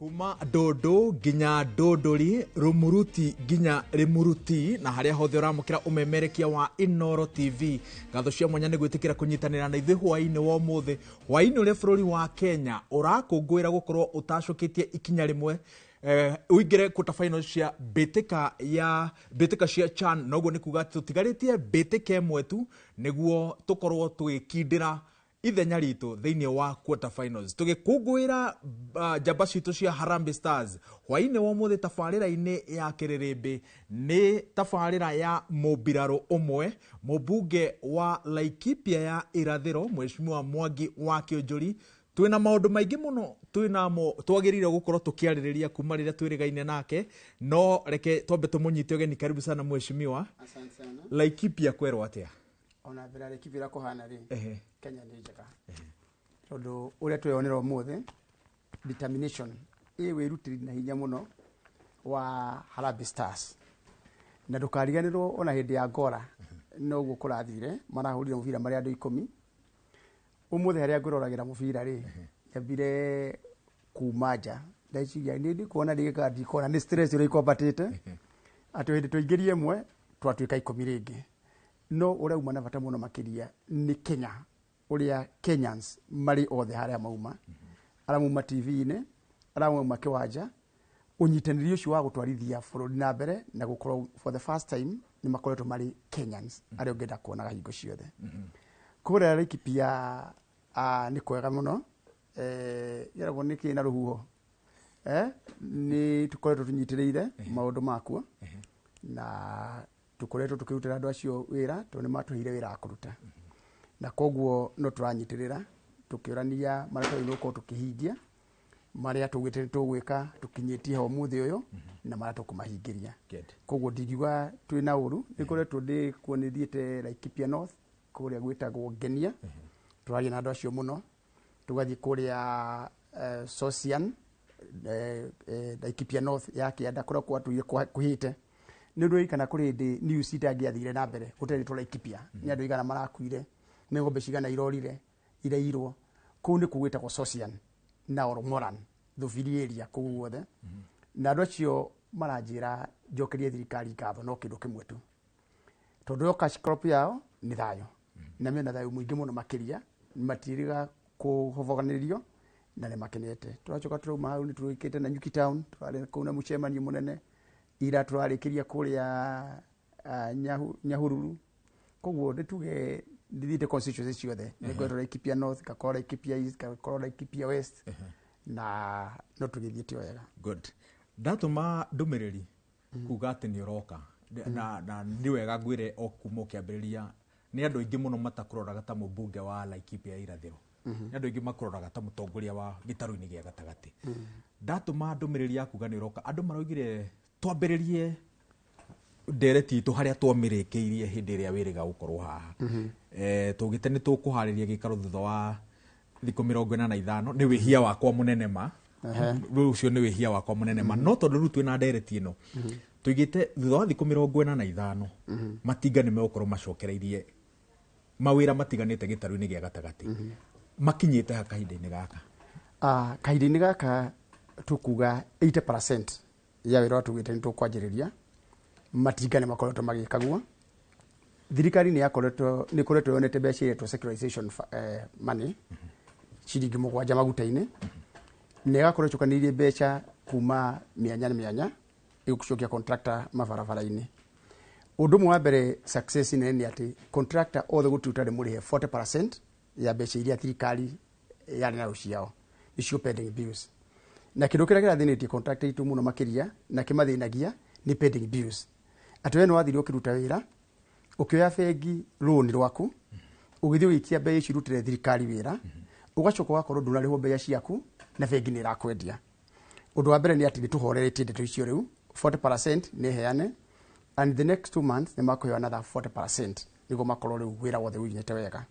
Kuma dodo ginya dodori rumuruti ginya rimuruti na haria hothe uramukira umemerekia wa Inoro TV gatho cia mwanya ni gwitikira kunyitanira na ithui hwaini wa muthe hwaini uri bururi wa Kenya urakungwira gukorwo utacoketie ikinya rimwe uingire kuta final cia betika cia CHAN noguo ni kuga tutigaritie betika imwe tu niguo tukorwo twikindira ithenya ritu thiini wa quarter finals tugikungwira jamba citu cia Harambee Stars hwaini wa muthe tabarira-ini ya Kĩrĩma ni tabarira ya mubiraro umwe mubunge wa Laikipia ya Irathiro Mheshimiwa Mwangi wa Kiunjuri twina maundu maingi muno twinamo twagirire gukorwo tukiaririria kuma riria twirigaine nake no reke twambe tumunyite ugeni. Karibu sana Mheshimiwa. Asante sana. Laikipia kwerwo atia? Ona bila Laikipia kuhana ri Kenya ni njega tondu uria twionera umuthe determination wirutiri na hinya muno wa Harambee Stars na ndukariganirwo ona hindi ya ngora no guo kurathire marahurire mubira mari andu 10 umuthe haria nguroragira mubira ri yambire kumaja ndaiciria ndi kuona ndika ndikona ni stress uri kombatite atu hindi tuingirie mwe twatuika 10 ringi no uria uma na bata muno makiria ni Kenya uria Kenyans mari othe haria mauma aramuma TV-ini aramuma kiwanja unyitaniri ucio wa gutwarithia bururi na mbere na gukorwo for the first time ni makoretwo mari Kenyans aria ungenda kuonaga hingo ciothe kuria Laikipia ni kwega muno yaragwo ni kina ruhuho ni tukoretwo tunyitiriire maundu makuo na tukoretwo tukirutira andu acio wira tondu matuhire wira akuruta na koguo no turanyitirira tukiurania maratoi nuko tukihingia maria tugite tugwika tukinyitie ho muthi uyu na mara tukumahingiria koguo ndigiwa twina uru nikoretwo ndi kuonithiete Laikipia North kuria gwitagwo Ngenia turaria na andu acio muno tugathie kuria Socian Laikipia North ya kianda kuria kwatuire kuhite ni ndu ikana kuri ndi news itangiathire na mbere guteri twa Laikipia ni andu igana marakuire ni ngombe cigana irorire ireirwo kuu ni kugwitagwo Socian na Ũrũmwe thubiri area kuu wothe na andu acio maranjira njokerie thirikari ngatho no kindu kimwe tu tondu cash crop yao ni thayo na mena thayo muingi muno makiria matiriga kuhovoganirio na ni makenete turachoka turauma hau ni turikite na Nyuki Town turari kuna muchemanio munene ira turarikiria kuria Nyahururu koguo ndituge ndithite constituencies ciothe nigwetwo Laikipia North kakora Laikipia East kakora Laikipia West na no tugithiite wega. Good. Ndatuma ndumiriri kuga ati ni uroka na ndi wega ngwire o kuma ukiambiriria ni andu aingi muno matakuroraga ta mubunge wa Laikipia Irathiro ni andu aingi makuroraga ta mutongoria wa gitaru-ini gia gatagati ndatuma ndumiriri ya kuga ni uroka andu maraugire twambiririe ndereti itu haria twamirikiirie hindi iria wiriga gukorwo haha tugite ni tukuhariria gikaro thutha wa thikũ 45 ni wihia wakwa munene ma ucio ni wihia wakwa munene ma no tondu ru twina ndereti ino tuigite thutha wa thikũ 45 matinga ni megukorwo macokereirie mawira matiganite gitaru-ini gia gatagati makinyite ha kahinda-ini gaka kahinda-ini gaka tukuga 80% ya wira tugite ni tukwanjiriria matinga ni makoretwo magikaguo thirikari ni yakoretwo ni koretwo yonete mbeca iretwo secularization money ciringi 7 maguta-ini ni gakoretwo kanirie mbeca kuma mianya igucokia contractor mabarabara-ini undu mwa mbere success ni ati contractor othe gututare murihe 40% ya mbeca iria thirikari yari na uciao icio pending bills na kindu kiria kirathinetie contractor itu muno makiria na kimathinagia ni pending bills ati we no wathire ukiruta wira ukioya bengi loan rwaku ugithio ikia mbeca ici rutire thirikari wira ugacoka wakorwo ndunarihwo mbeca ciaku na bengi ni irakwendia undu wa mbere ni ati nituhoreretie ndeto icio riu 40% ni heane and the next 2 months ni makoyo another 40% niguo makorwo riu wira wothe unyete wega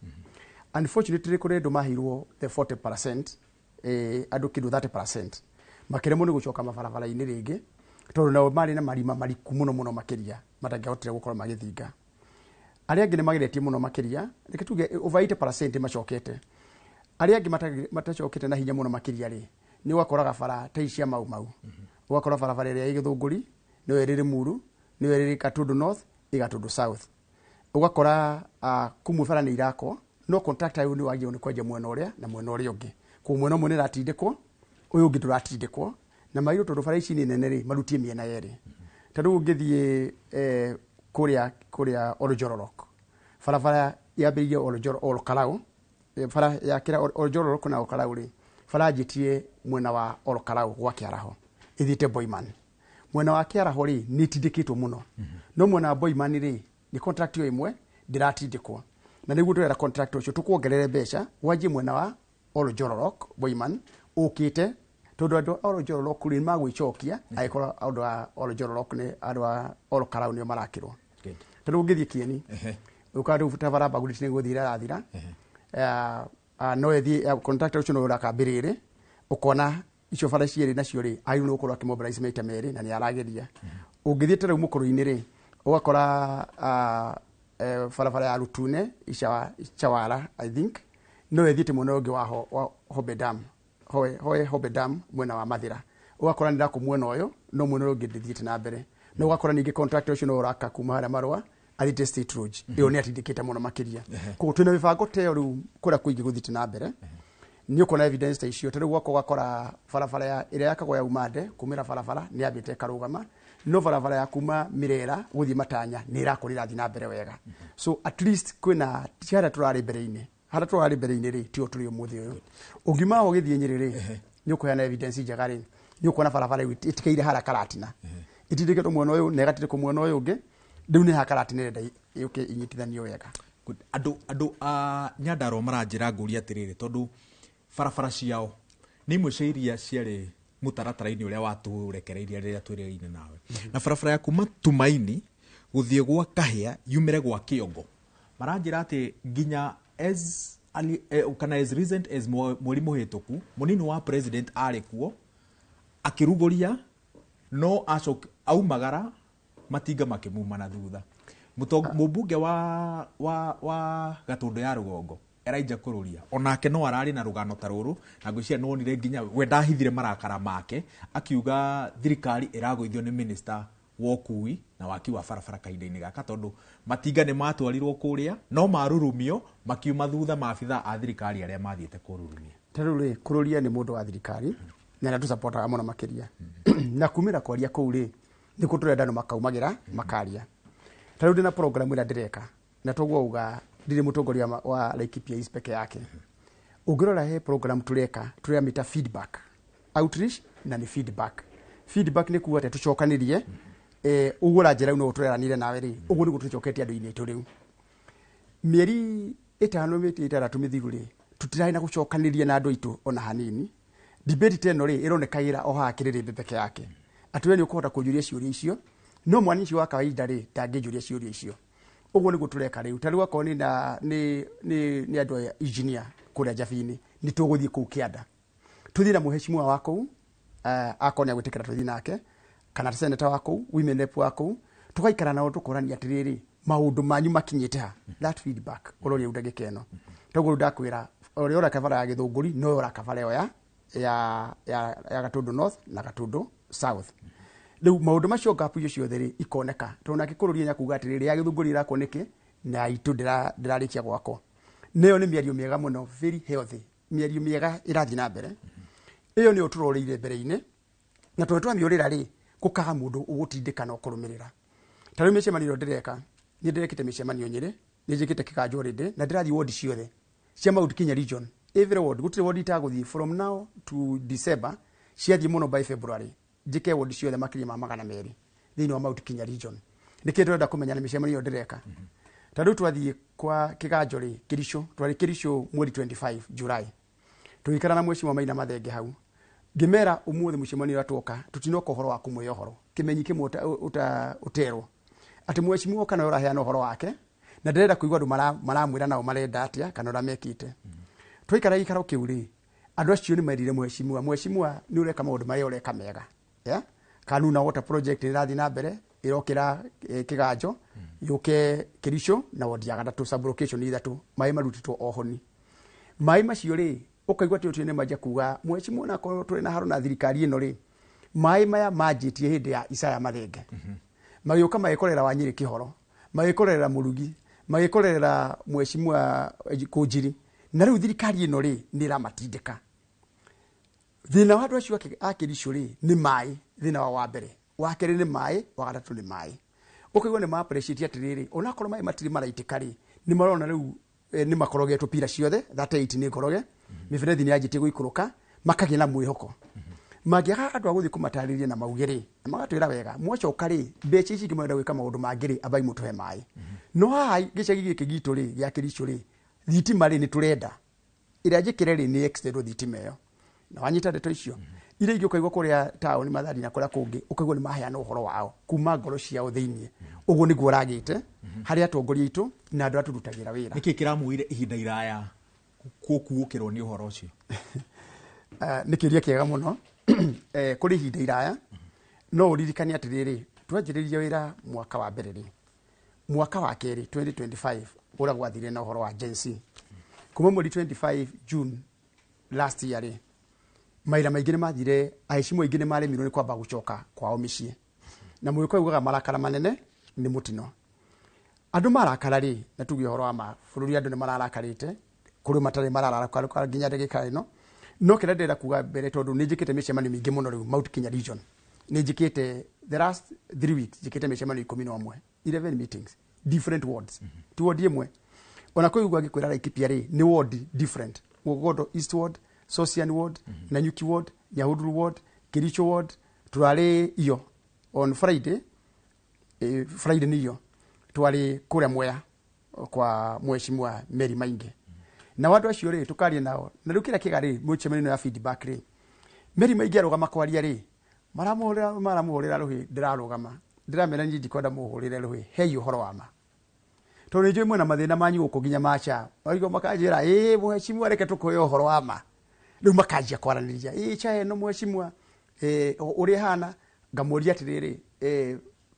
unfortunately kuri ndu mahirwo the 40% andu kindu 30% makiremo ni gucoka mabarabara-ini ringi tondu nao mari na marima mariku muno makiria matangihotire gukorwo magithinga aria angi ni magiretie muno makiria reke tuge over 80% macokete aria angi matacokete na hinya muno makiria ri ni wakoraga bara ta cia mau ugakora bara ĩrĩa ĩgĩthũngũri no ĩrĩ Limuru no ĩrĩ Gatundu North Gatundu South ugakora kumwe bara nĩ irakwo no contractor uyu ni wagĩrĩirwo nĩ kwenja mwena ũrĩa na mwena ũrĩa ũngĩ kwa mwena ũmwe nĩ ratindĩkwo ũyũ ũngĩ ndũratindĩkwo na mairũ tondũ bara ici nĩ nene rĩ marutie mĩena yerĩ tondũ ũngĩthiĩ kũrĩa Oljororok bara yambĩrĩirie Olkarau bara ya kira Oljororok na Olkarau rĩ bara njitie mwena wa Olkarau gwa Kĩaraho ĩthiĩte Boiman mwena wa Kĩaraho rĩ nĩ tindĩkĩtwo mũno no mwena wa Boiman rĩ ni contract ĩmwe ndiratindĩkwo na nĩguo twera contract ũcio tũkuongerere mbeca wanjie mwena wa Oljororok Boiman ũkĩte tondũ andũ a Oljororok rĩ magwĩcokia agĩkorwo andũ a Oljororok nĩ andũ a Olkarau nĩo marakĩrwo tondũ ũngĩthiĩ Kieni ũkanda ũbuta bara bagũri nĩ gũthira rathira no ĩthiĩ contractor ũcio no ũrakambĩrĩrĩ ũkona icio bara cierĩ nacio rĩ ayũ no ũkorwo akĩmobilize maita merĩ na nĩ arageria ũngĩthiĩ ta rĩu mũkũrũ-inĩ rĩ ugakora bara ya Rutune Chawara I think no ĩthiĩte mwena ũngĩ wa Hobe Dam mwena wa Mathira ugakora nĩ ndakũ mwena ũyũ no mwena ũngĩ ndĩthiĩte na mbere no ugakora ningĩ contractor ũcio no ũraka kuma harĩa Marũa arĩte State Road ĩyo nĩ atindĩkĩte mũno makĩria koguo twĩna mĩbango ta ĩyo rĩu kũrĩa kũingĩ gũthiĩte na mbere nĩ ũkona evidence ta icio tondũ gwakwa ugakora bara ĩrĩa yakagwo ya Umande kumĩra bara nĩ yambĩte karũgama no bara ya kuma Mirera gũthiĩ Matanya nĩ ĩrakorwo ĩrathiĩ na mbere wega so at least kwĩna harĩa tũrarĩ mbere-inĩ rĩ tio tũrĩ ũmũthĩ ũyũ ũngima ũgĩthiĩ Nyĩrĩ rĩ nĩ ũkũheana evidence njega rĩ nĩ ũkuona bara ĩtikaire harĩa Karatina itindĩkĩtwo mwena ũyũ na ĩgatindĩkwo mwena ũyũ ũngĩ rĩu nĩ ha Karatina ĩrenda yũke inyitithanio wega andũ a Nyandarua maranjĩra ngũria atĩrĩrĩ tondũ barabara ciao nĩ imwe cia iria ciarĩ mũtaratara-inĩ ũrĩa watũrekereirie rĩrĩa twĩrĩgĩine nawe na barabara ya kuma Tumaini gũthiĩ gwa Kahĩa yumĩre gwa Kĩongo maranjĩra atĩ nginya as recent as mweri mũhĩtũku mũnini wa president arĩ kuo akĩrugũria no aumagara matinga makĩmuma na thutha mũmbunge wa Gatundu ya Rũgongo Elijah Kũrũria onake no ararĩ na rũgano ta rũrũ na ngwĩciria no onire nginya we ndahithire marakara make akiuga thirikari ĩragũithio nĩ minister wa ũkui na waki wa barabara kahinda-inĩ gaka tondũ matinga nĩ matwarirwo kũrĩa no marurumio makiuma thutha maabitha a thirikari arĩa mathiĩte kũrurumia tarĩu rĩ Kũrũria nĩ mũndũ wa thirikari na nĩ tũsupportaga mũno makĩria na kumĩra kwaria kũu rĩ nĩ kũtũrenda no makaumagĩra makaria tarĩu ndĩna program ĩrĩa ndĩreka na toguo uga ndirĩ mũtongoria wa Laikipia East peke yake ũngĩrora he program tũreka feedback outreach na nĩ feedback nĩ kuuga atĩ tũcokanĩrie ũgũra njĩra no tũreranire nawe rĩ ũguo nĩguo tũcoketie andũ-inĩ aitũ rĩu mĩeri 5 mĩthiru rĩ tũtirarĩ na gũcokanĩria na andũ aitũ ona hanini debate teno rĩ ĩronekagira o haha Kĩrĩrĩmbĩ peke yake atĩ we nĩ ũkũhota kũnjũria ciũria icio no mwananchi wa kawaida rĩ ndangĩnjũria ciũria icio ũguo nĩguo tũreka rĩu tarĩu akorwo nĩ andũ a engineer kũrĩa Njabi-inĩ nĩ tũgũthiĩ kũu Kĩanda tũthiĩ na mũheshimiwa wa kũu akorwo nĩ agwĩtĩkĩra tũthiĩ nake kana senator wa kũu women rep wa kũu tũgaikara nao tũkorania atĩrĩrĩ maũndũ manyu makinyĩte ha that feedback ũrori ndagĩka ĩno toguo ndakwĩra ũrĩa ũraka bara ya Gĩthũngũri no ũraka bara ĩyo ya Gatundu North na Gatundu South rĩu maũndũ macio ngapu icio ciothe rĩ ikoneka tondũ nake Kũrũria nyakuga atĩrĩrĩ ya Gĩthũngũri ĩrakwo nĩkĩ na itũ ndĩrarĩkia gwakwo nĩyo nĩ mĩario mĩega mũno very healthy mĩario mĩega ĩrathiĩ na mbere ĩyo nĩyo tũroreire mbere-inĩ na tondũ twamĩũrĩra rĩ gũkaga mũndũ ũgũtindĩka na ũkũrũmĩrĩra tarĩu mĩcemanio ndĩreka nĩ ndĩrekĩte mĩcemanio Nyĩrĩ nĩ njĩkĩte Kĩganjo rĩndĩ na ndĩrathiĩ ward ciothe cia Mount Kenya region every ward gũtirĩ ward itagũthiĩ from now to December ciathiĩ mũno by February njĩke ward ciothe makĩria ma 200 thĩinĩ wa Mount Kenya region nĩkĩĩ tũrenda kũmenya nĩ mĩcemanio ndĩreka tarĩu twathiĩ kwa Kĩganjo rĩ twarĩ Kĩricũ mweri 25 July tũgĩikara na mheshimiwa Maina Mathenge hau ngĩmera ũmũthĩ mũcemanio ũratuoka tutinoka ũhoro wa kũmwe ũhoro kĩmenyi kĩmwe ũterwo atĩ mheshimiwa kana ũraheana ũhoro wake na ndĩrenda kũigua andũ maramwĩra nao marenda atĩa kana ũramekĩte twaikara gĩikaro kĩu rĩ andũ acio nĩ merire mheshimiwa nĩ ũreka maũndũ marĩa ũreka mega Kanuna water project ĩrathiĩ na mbere ĩrokĩra Kĩganjo yũke Kĩricũ na ward ya gatatũ sub location ithatũ maĩ marutĩtwo ohoni maĩ macio rĩ ukaigwa tio ne maja kuga mheshimiwa na ko tuli na haruna thirikari ino ri mai maya majitie hindi ya Isaya Mathenge magioka magikorera wa Nyeri Kihoro magikorera Murugi magikorera mheshimiwa Kiunjuri na riu thirikari ino ri ni ramatindika thina wa andu acio akiricio ri ni mai thina wa mbere wa keri ni mai wa gatatu ni mai ukaigwa ni ma appreciate atiriri onakorwo mai matiri maraitika ri ni marona riu ni makorogetwo pira ciothe that 8 ni koroge miberethi ni ajite guikuruka makagia na mwihoko magiaga andu aguthi kumatariria na maugiri magatwira wega mwacoka ri mbeca ici ngimwenda gwika maundu mangiri abai mutuhe mai no haha gicagi giki gitu ri gya kiricio ri thitima ri ni turenda ira njikire ri ni extend thitima iyo na wanyita ndeto icio ire ingĩ ukaigwa kuria town mathari na kuria kungi ukaigwa ni maheana uhoro wao kuma ngoro ciao thiini uguo niguo ragite hari atongoria itu na andu aturutagira wira niki kiramuire ihinda iraya kuukirwo ni uhoro ucio nikiria kiega muno kuri ihinda iraya no uririkania atiriri twanjiririe wira mwaka wa mbere ri mwaka wa keri 2025 ura gwathire na uhoro wa Gen Z kuma mweri 25 June last year ri maira maingĩ nĩ mathire aici moingĩ nĩ maremirwo nĩ kwamba gucoka kwao mĩciĩ na mwĩko ugaga marakara manene nĩ mutino andũ marakara ri na tuge horo ama bũrũri andũ nĩ mararakarĩte kũrĩ matarĩ mararakara nginya ndagĩka ĩno no kĩrĩa ndĩrenda kuga mbere tondũ nĩ njĩkĩte mĩcemanio mĩingĩ mũno rĩu Mount Kenya region nĩ njĩkĩte the last 3 weeks njĩkĩte mĩcemanio 11 11 meetings different wards tu ward ĩmwe ona kũigua ngĩkwĩra Laikipia ri nĩ ward different Wogodo East ward Social ward, Nanyuki ward, Nyahururu ward, Kericho ward, turare iyo on Friday, Friday niyo twari kuria Mwea kwa mheshimiwa Mary Maingi. Na watu acio ri tukaria nao. Na rukira kigari muchemenino ya feedback ri. Mary Maingi arugama kwaria ri. Maramuhurira ruhi ndirarugama. Ndiramera nyingi kwenda muhurire ruhi. Hey uhoro wama. Tondu njui mwena mathina manyu guku ginya macha. Oigo makanjira mheshimiwa reke tukoyo uhoro wama. Riu makajia kwaraniria chae no mheshimiwa uri hana ngamuria atiriri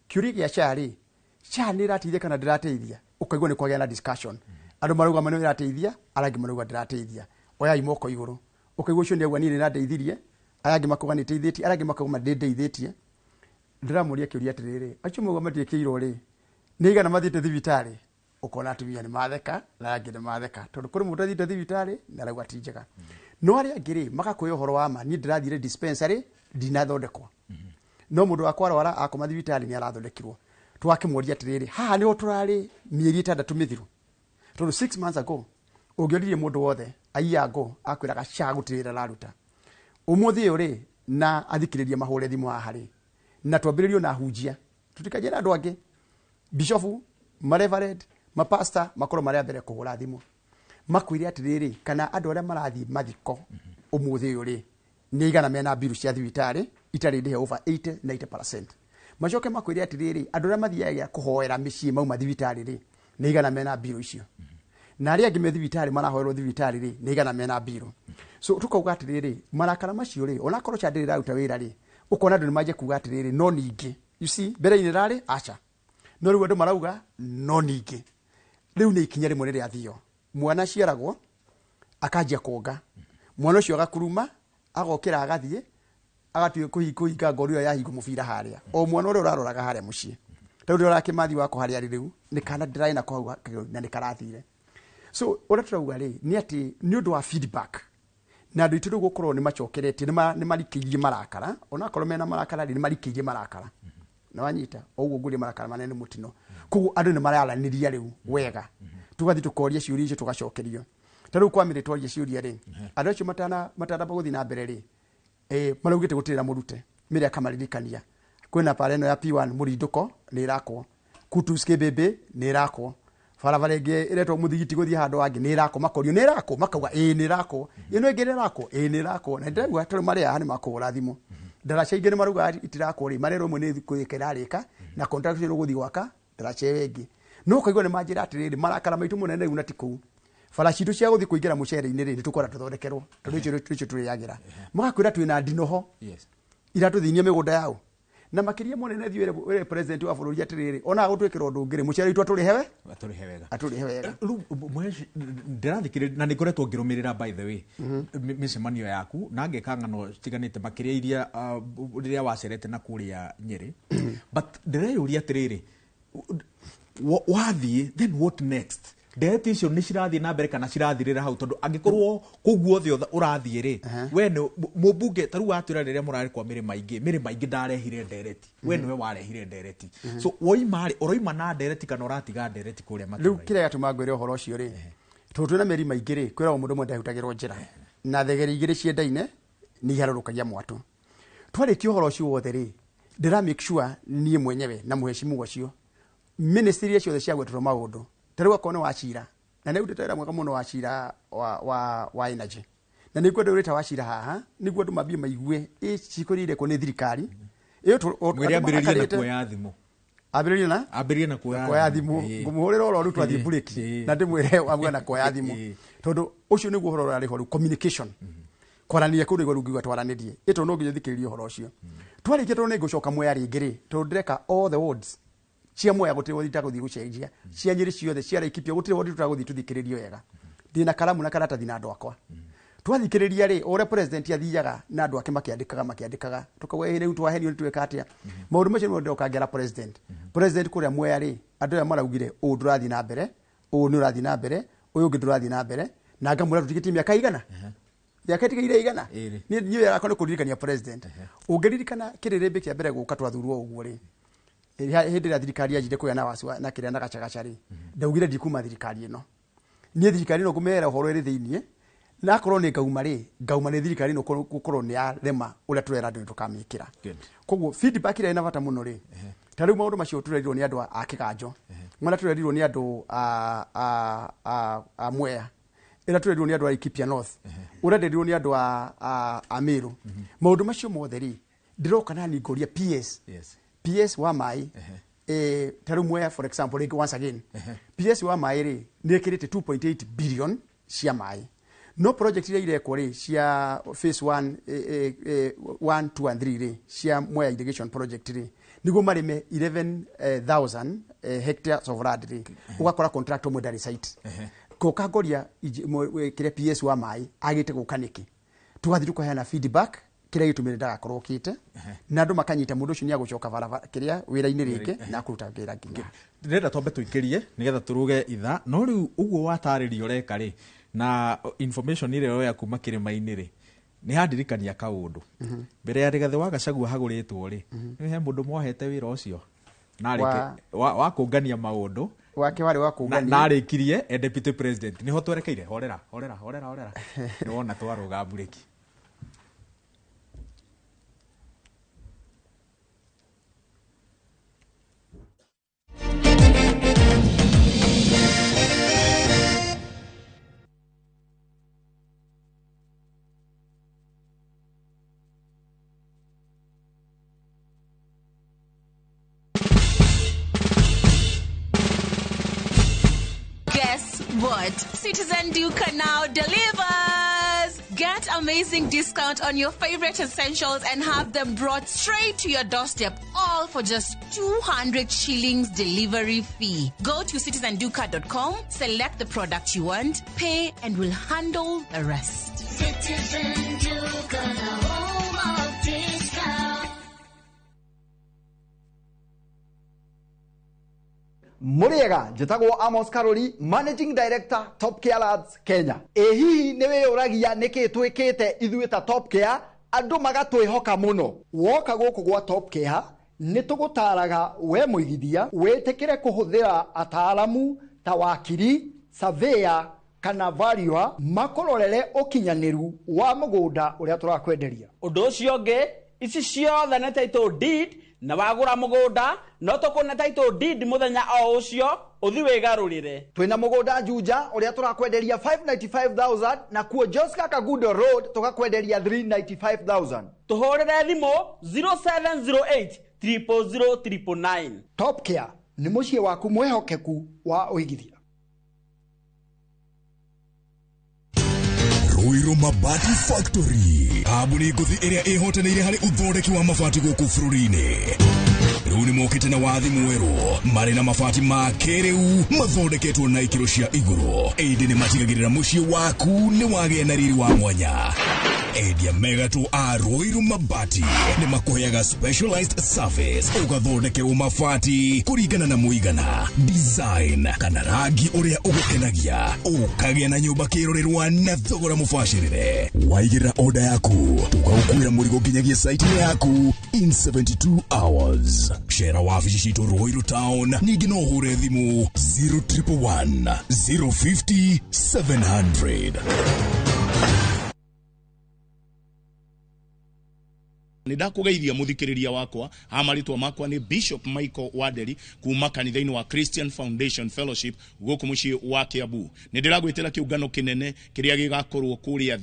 kiuri gya chari cha ni ratithia kana ndirateithia ukaigwa ni kwagĩa na discussion andu marauga mano irateithia arangi marauga ndirateithia oya imoko iguru ukaigwa ucio ni agwa ni ndeithirie arangi makuga ni teithĩtie arangi makuga ndeithĩtie ndiramuria kiuri atiriri acio mauga matiĩkĩirwo ri ni igana mathiĩte thibitari ukona atumia ni matheka na arangi ni matheka tondu kuri mũndũ athiĩte thibitari na arauga ti njega no aria ngiri makakoya uhoro wa ma ni ndirathire dispensary ndinathondekwo no mũndũ wakwa arwara akoma thibitari ni arathondekirwo twakimworia atiriri haha niho turari mieri 6 mithiru tondu 6 months ago ũngĩoririe mũndũ wothe aiyago akwĩraga cha gutirira raruta umuthi uri na athikiririe mahũre thimu haha ri na twambĩrĩrio na hunjia tutikaje na andũ angĩ bishofu mareverend mapasta makoro maria mbere kũhũra thimu makwire atiriri kana andu aria marathi mathiko umuthi uri ni igana mena biru cia thibitari itari ndihe over 80-90%. Macoke makwire atiriri andu aria mathiaga kuhoera micii mauma thibitari ri ni igana mena biru icio na aria angĩ me thibitari marahoerwo thibitari ri ni igana mena biru so tukauga atiriri marakara macio ri ona korwo cha ndiri raruta wira ri ukona andu ni maje kuga atiriri no ningi you see mbere-inĩ rari acha no riu andu marauga no ningi riu ni ikinya rimwe rĩrĩa thio mwana ciaragwo akajia kuonga mwana ucio agakuruma agokira agathie agatuye kuhinga ngoro iyo yahingo mubira haria o mwana uri uraroraga haria mucii tondu urakimathi wako haria riu ni kana ndirai na kwa na ni karathire so ora turauga ri ni ati ni undu wa feedback na andu itu gukorwo ni macokeretie ni marikirie marakara ona korwo mena marakara ni marikirie marakara na wanyita oguo nguri marakara manene mutino kugu andu ni mararaniria riu wega tugathi tukoria ciuria icio tugacokerio tariu kwamire twaria ciuria ri andu acio matana guthi na mbere ri maraugite gutirira murute mire akamaririkania kwina pareno ya P1 murinduko ni irakwo kutu skebebe ni irakwo barabara ingi iretwo muthigiti guthi handu wangi ni irakwo makorio ni irakwo makauga ni irakwo ino ingi ni irakwo ni irakwo na ndegwa tari maria hani makugura thimu ndaraca ingi ni maruga itirakwo ri marero mwe ni kwikira rika na contract ro guthi gwaka ndaraca wengi no kaigwa ni manjira atiriri marakara maitu munene riu na tiku farashi tu cia guthi kuingira mucere-ini ri tukora tuthondekerwo tondu icio turiyagira magakwira twina ndinoho yes ira tuthinie migunda yao na makiria monene thiwe we president wa bururi atiriri ona gutwikira undu ngire muciari tu aturihewe aturihe mweshi ndirathikire na nikoretwo ngirumirira by the way micemanio yaku na ngeka ngano stiganite makiria iria riria wacerete na kuria Nyeri but ndireyuria atiriri wathie then what next ndereti icio nĩ cirathie na mbere kana cirathirĩra hau tondu angikorwo kuguo thio urathie ri we nĩ mũmbunge taru watwira rĩrĩa mũrarĩ kwa mĩrĩ maingĩ ndarehire ndereti we nĩwe warehire ndereti so woima rĩ ũroima na ndereti kana ũratiga ndereti kũrĩa matũra rĩu kĩrĩa gatũma ngwĩre ũhoro ũcio rĩ tondũ twĩna mĩri maingĩ rĩ kwĩra mũndũ ũmwe ndahutagĩrwo njĩra na thegeri igĩrĩ ciendaine nĩ iharũrũkagia mwatũ twarĩkia ũhoro ũcio wothe rĩ ndĩra make sure niĩ mwenyewe na mũheshimu ũcio ministry ciothe cia gwetũrwo maũndũ tarĩu akorwo nĩ wa cira na nĩ ũndĩtera mwega mũno wa cira wa energy na nĩ kwenda ũrĩta wa cira haha nĩguo andũ mambie maigue cikũrĩire kũ nĩ thirikari mwĩrĩ ambĩrĩrie na kuoya thimũ ambĩrĩrie na kuoya thimũ ngũmũhũrĩra oro rĩu twathiĩ break na ndĩmwĩre wamwe na kuoya thimũ tondũ ũcio nĩguo ũhoro ũrarĩ ho rĩu communication kwaranĩria kũrĩ igũrũ ngiuga twaranĩrie ĩtũ no nginya thikĩrĩrie ũhoro ũcio twarĩkia tondũ nĩ ngũcoka Mwea rĩngĩ rĩ tondũ ndĩreka all the wards cia Mwea gũtirĩ wothi tagũthiĩ gũcenjia cia Nyeri ciothe cia Laikipia gũtirĩ wothi tũtagũthiĩ tũthikĩrĩrio wega ndĩna karamu na karatathi na andũ akwa twathikĩrĩria rĩ ũrĩa president athiaga na andũ ake makĩandĩkaga tukauga rĩu twahenio nĩ tweka atĩa maũndũ macio nĩ ndoka ngera president kũrĩa Mwea rĩ andũ aya maraugire ũũ ndũrathiĩ na mbere ũũ nĩ ũrathiĩ na mbere ũyũ ũngĩ ndũrathiĩ na mbere na ngamũra tũtigĩtie mĩaka igana yake tigĩire igana niĩ yakwa nĩ kũririkania president ũngĩririkana kĩrĩrĩmbĩ kĩa mbere gũka twathurwo ũguo rĩ hĩndĩ ĩrĩa thirikari yanjire kũgĩa na wasiwa na kĩrĩa na gacagaca rĩ ndaugire ndikuma thirikari ĩno niĩ thirikari ĩno ngũmeera ũhoro ĩrĩ thĩiniĩ na akorwo nĩ ngauma nĩ thirikari ĩno gũkorwo nĩ yarema ũrĩa tũrera andũ tũkamĩkĩra koguo feedback ĩrĩa ĩna bata mũno rĩ ta rĩu maũndũ macio tũrerirwo nĩ andũ a kĩganjo mwana tũrerirwo nĩ andũ a Mwea ĩrĩa tũrerirwo nĩ andũ a Laikipia North ũrĩa nderirwo nĩ andũ a Meru maũndũ macio mothe rĩ ndĩroka na ningũria PS wa mai taru Mwea for example once again PS wa mai rĩ nĩ ĩkĩrĩte 2.8 billion cia mai no project iria irekwo rĩ cia phase 1 2 and 3 rĩ cia Mwea irrigation project rĩ niguo marĩme 11,000 hectares of land rĩ ugakora contract ũmwe ndarĩ site koka ngoria kĩrĩa PS wa mai agĩte gũka nĩkĩ tugathiĩ tukaheana feedback kĩrĩa gĩtũmĩre ndagakorwo kĩte na andũ makanyita mũndũ ũcio nĩ agũcoka barabara kĩrĩa wĩra-inĩ rĩngĩ na kũruta wĩra nginya ndĩrenda twambe tũikĩrie nĩgetha tũrũge itha no rĩu ũguo watarĩria ũreka rĩ na information ĩrĩa yoya kuma kĩrĩma-inĩ rĩ nĩ handirikania kaũndũ mbere ya Rigathĩ wa Gachagua hagũrĩtwo rĩ he mũndũ mohete wĩra ũcio narĩke wa kũngania maũndũ wake warĩ wa kũngania na arĩkirie deputy president niho twerekeire horera nĩ wona twarũga bureki What? Citizen Duca now delivers! Get amazing discount on your favorite essentials and have them brought straight to your doorstep, all for just 200 shillings delivery fee. Go to citizenduca.com, select the product you want, pay, and we'll handle the rest. Citizen Duca, the home of discount. Muriega, njĩtagwo Amos Karoli, Managing Director, Top Care Labs, Kenya. Hihi nĩwe ũragia nĩkĩ twĩkĩte ithuĩ ta Top Care, andũ magatwĩhoka mũno. Woka gũkũ gwa Top Care, nĩtũgũtaraga we mũigithia, wĩtĩkĩre kũhũthĩra ataalamu ta wakiri, surveyor, kana valuer, makororere ũkinyanĩru wa mũgũnda ũrĩa tũrakwenderia. Ũndũ ũcio ũngĩ, ici ciothe nĩ title deed, na wagũra mũgũnda no tũkũne title deed mũthenya o ũcio ũthi wĩgarũrĩre. Twĩna mũgũnda Juja ũrĩa tũrakwenderia 595,000 na kuo Joska Kagudo Road tũgakwenderia 395,000. Tũhũrĩre thimũ 0708 000 999. Top Care nĩ mũciĩ waku mwĩhokeku wa ũigithia. Ruiru Mabati Factory. Abuni nguthi iria ihotanĩire harĩ uthondeki wa mabati gũkũ bũrũri-inĩ. Rĩu nĩ mokĩte na wathi mwerũ marĩ na mabati ma kĩrĩu mathondeketwo na ikĩro cia igũrũ. Ĩndĩ nĩ matigagĩrĩra mũciĩ waku nĩ wagĩa na riri wa mwanya. Endia megatũ a Ruiru Mabati nĩ makũheaga specialized service ũgathondekerwo mabati kũringana na mũigana, design kana rangi ũrĩa ũgũkenagia, ũkagĩa na nyũmba kĩrorerwa na thogora mũbacĩrĩre. Waigĩrĩra order yaku tũgagũkuĩra mũrigo nginyagia site yaku in 72 hours. Shera wabici citũ Ruiru Town, ningĩ no ũhũre thimũ 0111 050 700. Nidakugeithia muthikiriria wakwa amaritwa makwa ni Bishop Michael Waderi kuma kanitha-inĩ wa Christian Foundation Fellowship guku mucii wa Kiambu. Nidiragwitira kiungano kinene kiria gigakorwo kuria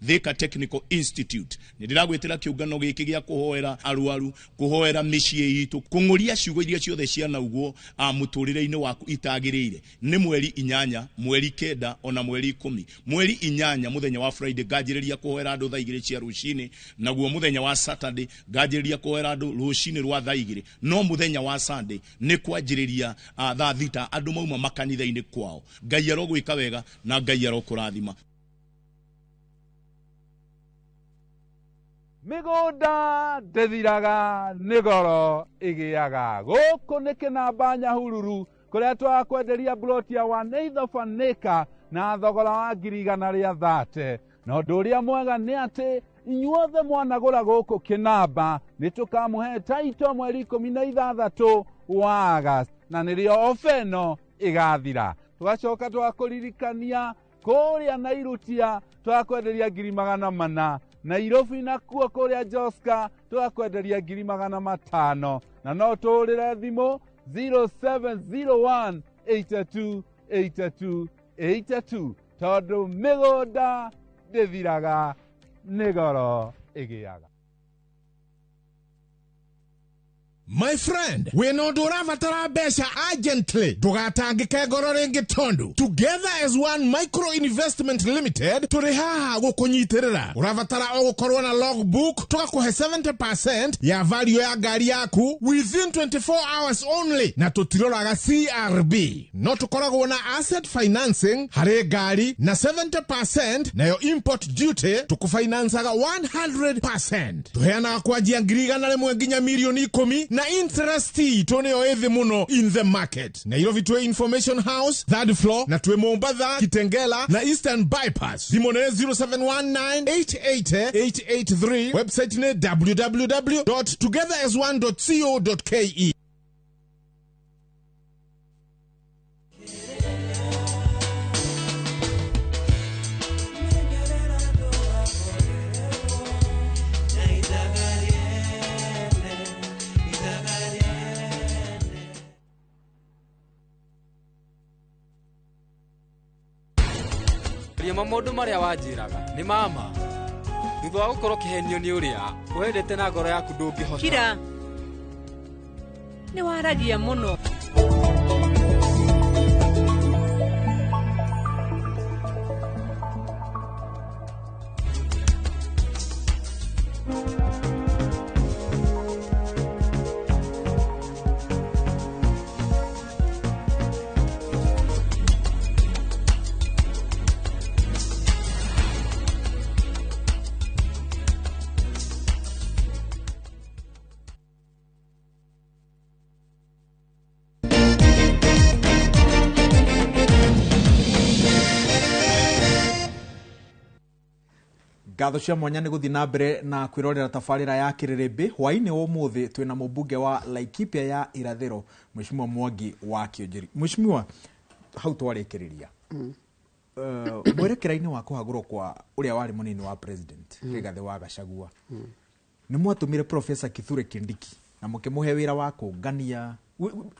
Thika Technical Institute. Nidiragwitira kiungano giki gia kuhoera arwaru, kuhoera micii itu, kunguria ciugo iria ciothe ciana uguo muturire-ini waku itagirire. Ni mweri 8, mweri 9 ona mweri 10. Mweri 8 muthenya wa Friday gajiriria kuhoera andu thaa 2 cia rucini, naguo muthenya wa Saturday gajiriria kuhoera andu rucini rwa thaa 2. No muthenya wa Sunday ni kwanjiriria thaa 6 andu mauma makanitha-ini kwao. Ngai arogwika wega na Ngai arokurathima. Migunda ndethiraga nigoro igiaga guku ni kinamba Nyahururu kuria twakwenderia bloti ya 1/8 acre na thogora wa 130. Na undu uria mwega ni ati inyuothe mwanagura guku kinamba ni tukamuhe taito mweri 16 wa August na nirio ofeno igathira. Tugacoka twakuririkania kuria Nairutia twakwenderia 400, Nairobi nakuo kuria Joska twakwenderia 500, na no turire thimu 0701 82 82 82 tondu migunda ndithiraga nigoro igiaga. My friend, we no duravatara besha urgently. Tugatangike ngoro ringi tondu. Together as one micro investment limited, turihaha gukunyitirira. Uravatara o gukorwo na logbook, tugakuhe 70% ya value ya gari yaku within 24 hours only. Na tutiroraga CRB. No tukoragwo na asset financing hari gari na 70% na yo import duty tukufinansaga 100%. Tuheana kwanjia ngirigana rimwe nginya milioni 10 na interest tone o ethi muno in the market. Nairobi tuwe Information House, 3rd floor, na tuwe Mombasa, Kitengela, na Eastern Bypass. Dimone 0719-880-883. Website ne www.togetheras1.co.ke. Mamundu maria wanjiraga ni mama thutha wa gukorwo kihenio ni uria wendete na ngoro yaku ndungihota. Kira ni waragia muno. Ngatho cia mwanya nĩ gũthiĩ na mbere na kwĩrorera tabarĩra ya Kĩrĩrĩmbĩ. Hwaĩ-inĩ wa ũmũthĩ twĩna mũmbunge wa Laikipia ya irathĩro Mheshimiwa Mwangi wa Kiunjuri. Mheshimiwa, hau twarĩkĩrĩria mwerekera-inĩ wa kũhagũrwo kwa ũrĩa warĩ mũnini wa president Rigathĩ wa Gachagua, nĩ mwatũmire Professor Kithure Kindiki na mũkĩmũhe wĩra wa kũngania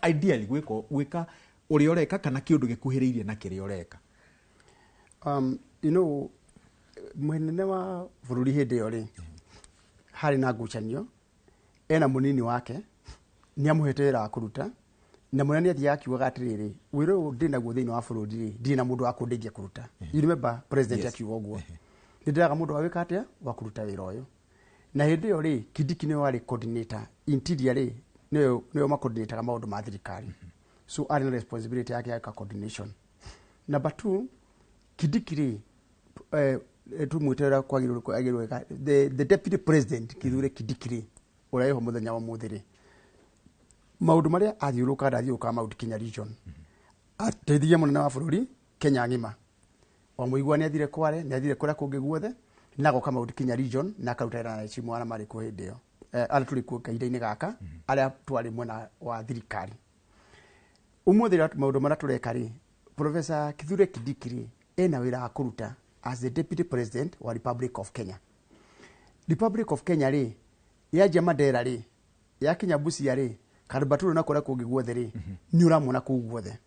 ideally gwĩka ũrĩa ũreka kana kĩũndũ gĩkuhĩrĩirie na kĩrĩa ũreka. You know, mwenene wa bururi hindi yo ri hari na ngucanio ena munini wake ni amuhete wira wa kuruta na munene athi akiuga atiriri wira ndina guo thiini wa bururi ndi na mundu akundeithia kuruta. You remember president akiuga uguo ndiraga mundu wa wika atia wa kuruta wira uyu na hindi yo ri Kindiki ni wari coordinator interior ri niyo makoordinator maundu ma thirikari so ari na responsibility yake ya coordination. Number 2 Kindiki ri tumwitera kwagirwo the deputy president Kithure Kindiki ri uria ho muthenya wa muthiri maundu maria athiuruka Mount Kenya region ateithia munene wa bururi Kenya ngima o Ũiguano athire Kware ni athire kuria kungi guothe na goka Mount Kenya region na akarutira na cimu ara mari ku hindi yo ala tuli ku kahinda-ini gaka aria twari mwena wa thirikari umuthira maundu maria tureka ri Professor Kithure Kindiki ri ena wira wa kuruta as the deputy president wa Republic of Kenya. Republic of Kenya ri ya Mandera ri ya Kenya Busia ri Karbaturu na kuria kungi guothe ri ni uramona ku guothe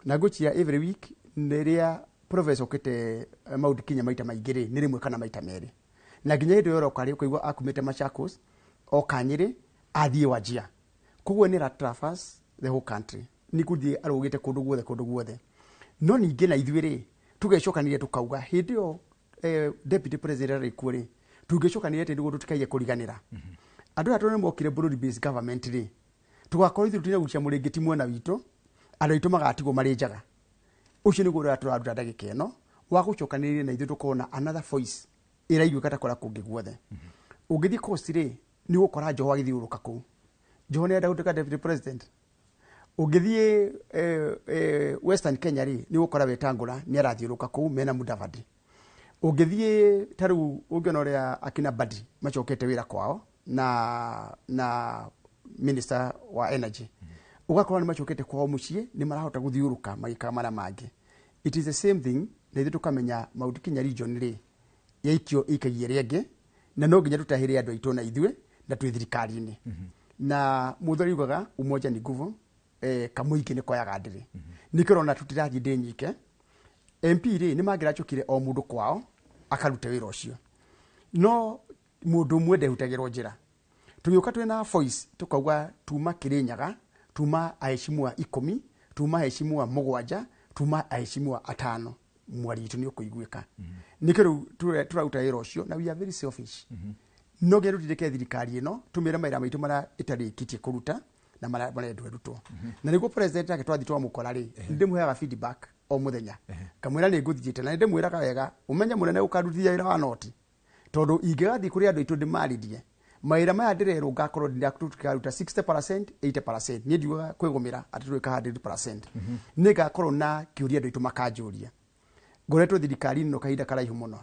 na guchia every week neria professor okete Mount Kenya maita maingi ri ni rimwe kana maita meri na nginya hindu yoro kari kuigwa akumite Machakos o Kanyiri athie Wajia kugwo ni traverse the whole country ni kuthie arugite kundu guothe no ningi na ithuĩ ri tugecokanirie tukauga hindi yo deputy president ri kuri tugecokanirie ati ndugu tutikaye kuriganira andu atu ni mokire broad based government ri tugakorwo ithu tuna gucia muringiti mwena witu andu aitu magatigwo mari njaga ucio ni gura turaruta ndagika ino wa gucokanirie na ithu tukona another voice ira iguika ta kora kungi guothe ungithii coast ri ni gukora Njoho agithiuruka ku Njoho ni enda gutuika deputy president ungithii Western Kenya ri ni gukora Wetangula ni arathiuruka ku mena Mudavadi ungithii taru ungiona ria akina Badi macokete wira kwao na minister wa energy ugakora ni macokete kwao mucie ni marahota guthiuruka magika mara mangi it is the same thing na ithu tukamenya Mount Kenya region ri yaikio ikagie rienge na no nginya tutahire andu aitu na ithue na twi thirikari-ini na muthori ugaga umoja ni nguvu kamuingi ni koyaga ndiri nikirona tutirathi ndi nyike MP ri ni mangira chukire o mundu kwao akarute wira ucio no mundu mwende hutagirwo njira tugiuka twina voice tukauga tuma Kirinyaga tuma aheshimiwa 10 tuma aheshimiwa 7 tuma aheshimiwa 5 mwari itu ni ukuiguika nikiru turauta wira ucio na we are very selfish no geru ndike thirikari ino tumira maira maitu mara itarikitie kuruta na mara ndwerutwo na niguo president ake twathi twamukora ri ndimuheaga feedback o muthenya kamwira ni nguthiite na ndimwiraga wega umenya munene ukaruthia wira wa noti tondu ingigathi kuri andu itu ndimaririe maira maya ndirero ngakorwo ndiraruta 60% 80% ni ndiuga kwigumira atitwika 100% ni ngakorwo na kiuria andu itu makanjuria ngoretwo thirikari no kahinda karaihu muno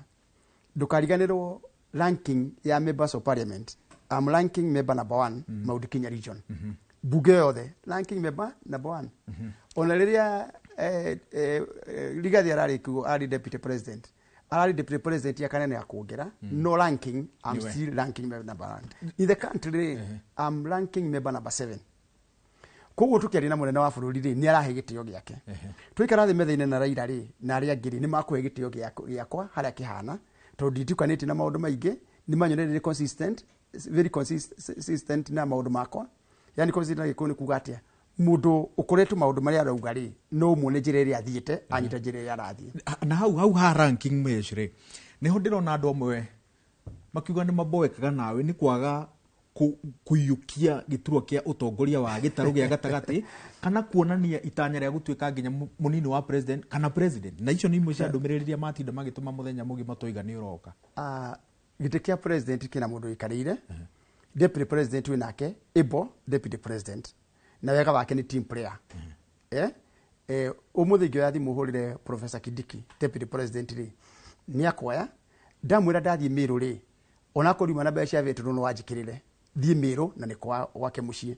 ndukariganirwo ranking ya members of parliament I'm ranking member number 1 Mount Kenya region buge yothe ranking member number 1 ona riria Rigathi ararikuo ari deputy president ya kanene ya kuongera no ranking I'm still ranking member number 1 in the country I'm ranking member number 7 koguo tukiari na munene wa bururi ri ni arahe gitio giake twikara thi metha-ini na Raila ri na aria ngiri ni makuhe gitio giakwa haria kihana tondu nditukanite na maundu maingi ni manyonere consistent very consistent na maundu makwa yani consistent gikuni kuga atia mundu ukoretwo maundu maria arauga ri no muone njira iria athiite anyita njira iria arathie na hau ha ranking measure niho ndirona andu amwe makiuga ni maboekaga nawe ni kwaga kuyukia giturwa kia utongoria wa gitaru gia gatagati kana kuonania itanya ria gutuika nginya munini wa president kana president na icio ni imwe cia ndumiririria matinda magituma muthenya mugima toiga ni uroka gite kia president kina mundu ikarire deputy president winake able deputy president na wega wake ni team player umuthi yathi muhurire Professor Kindiki deputy president ri ni akoya ndamwira ndathie miru ri ona kurima na besha vetu no wajikirire thie miru na ni kwa wake mucie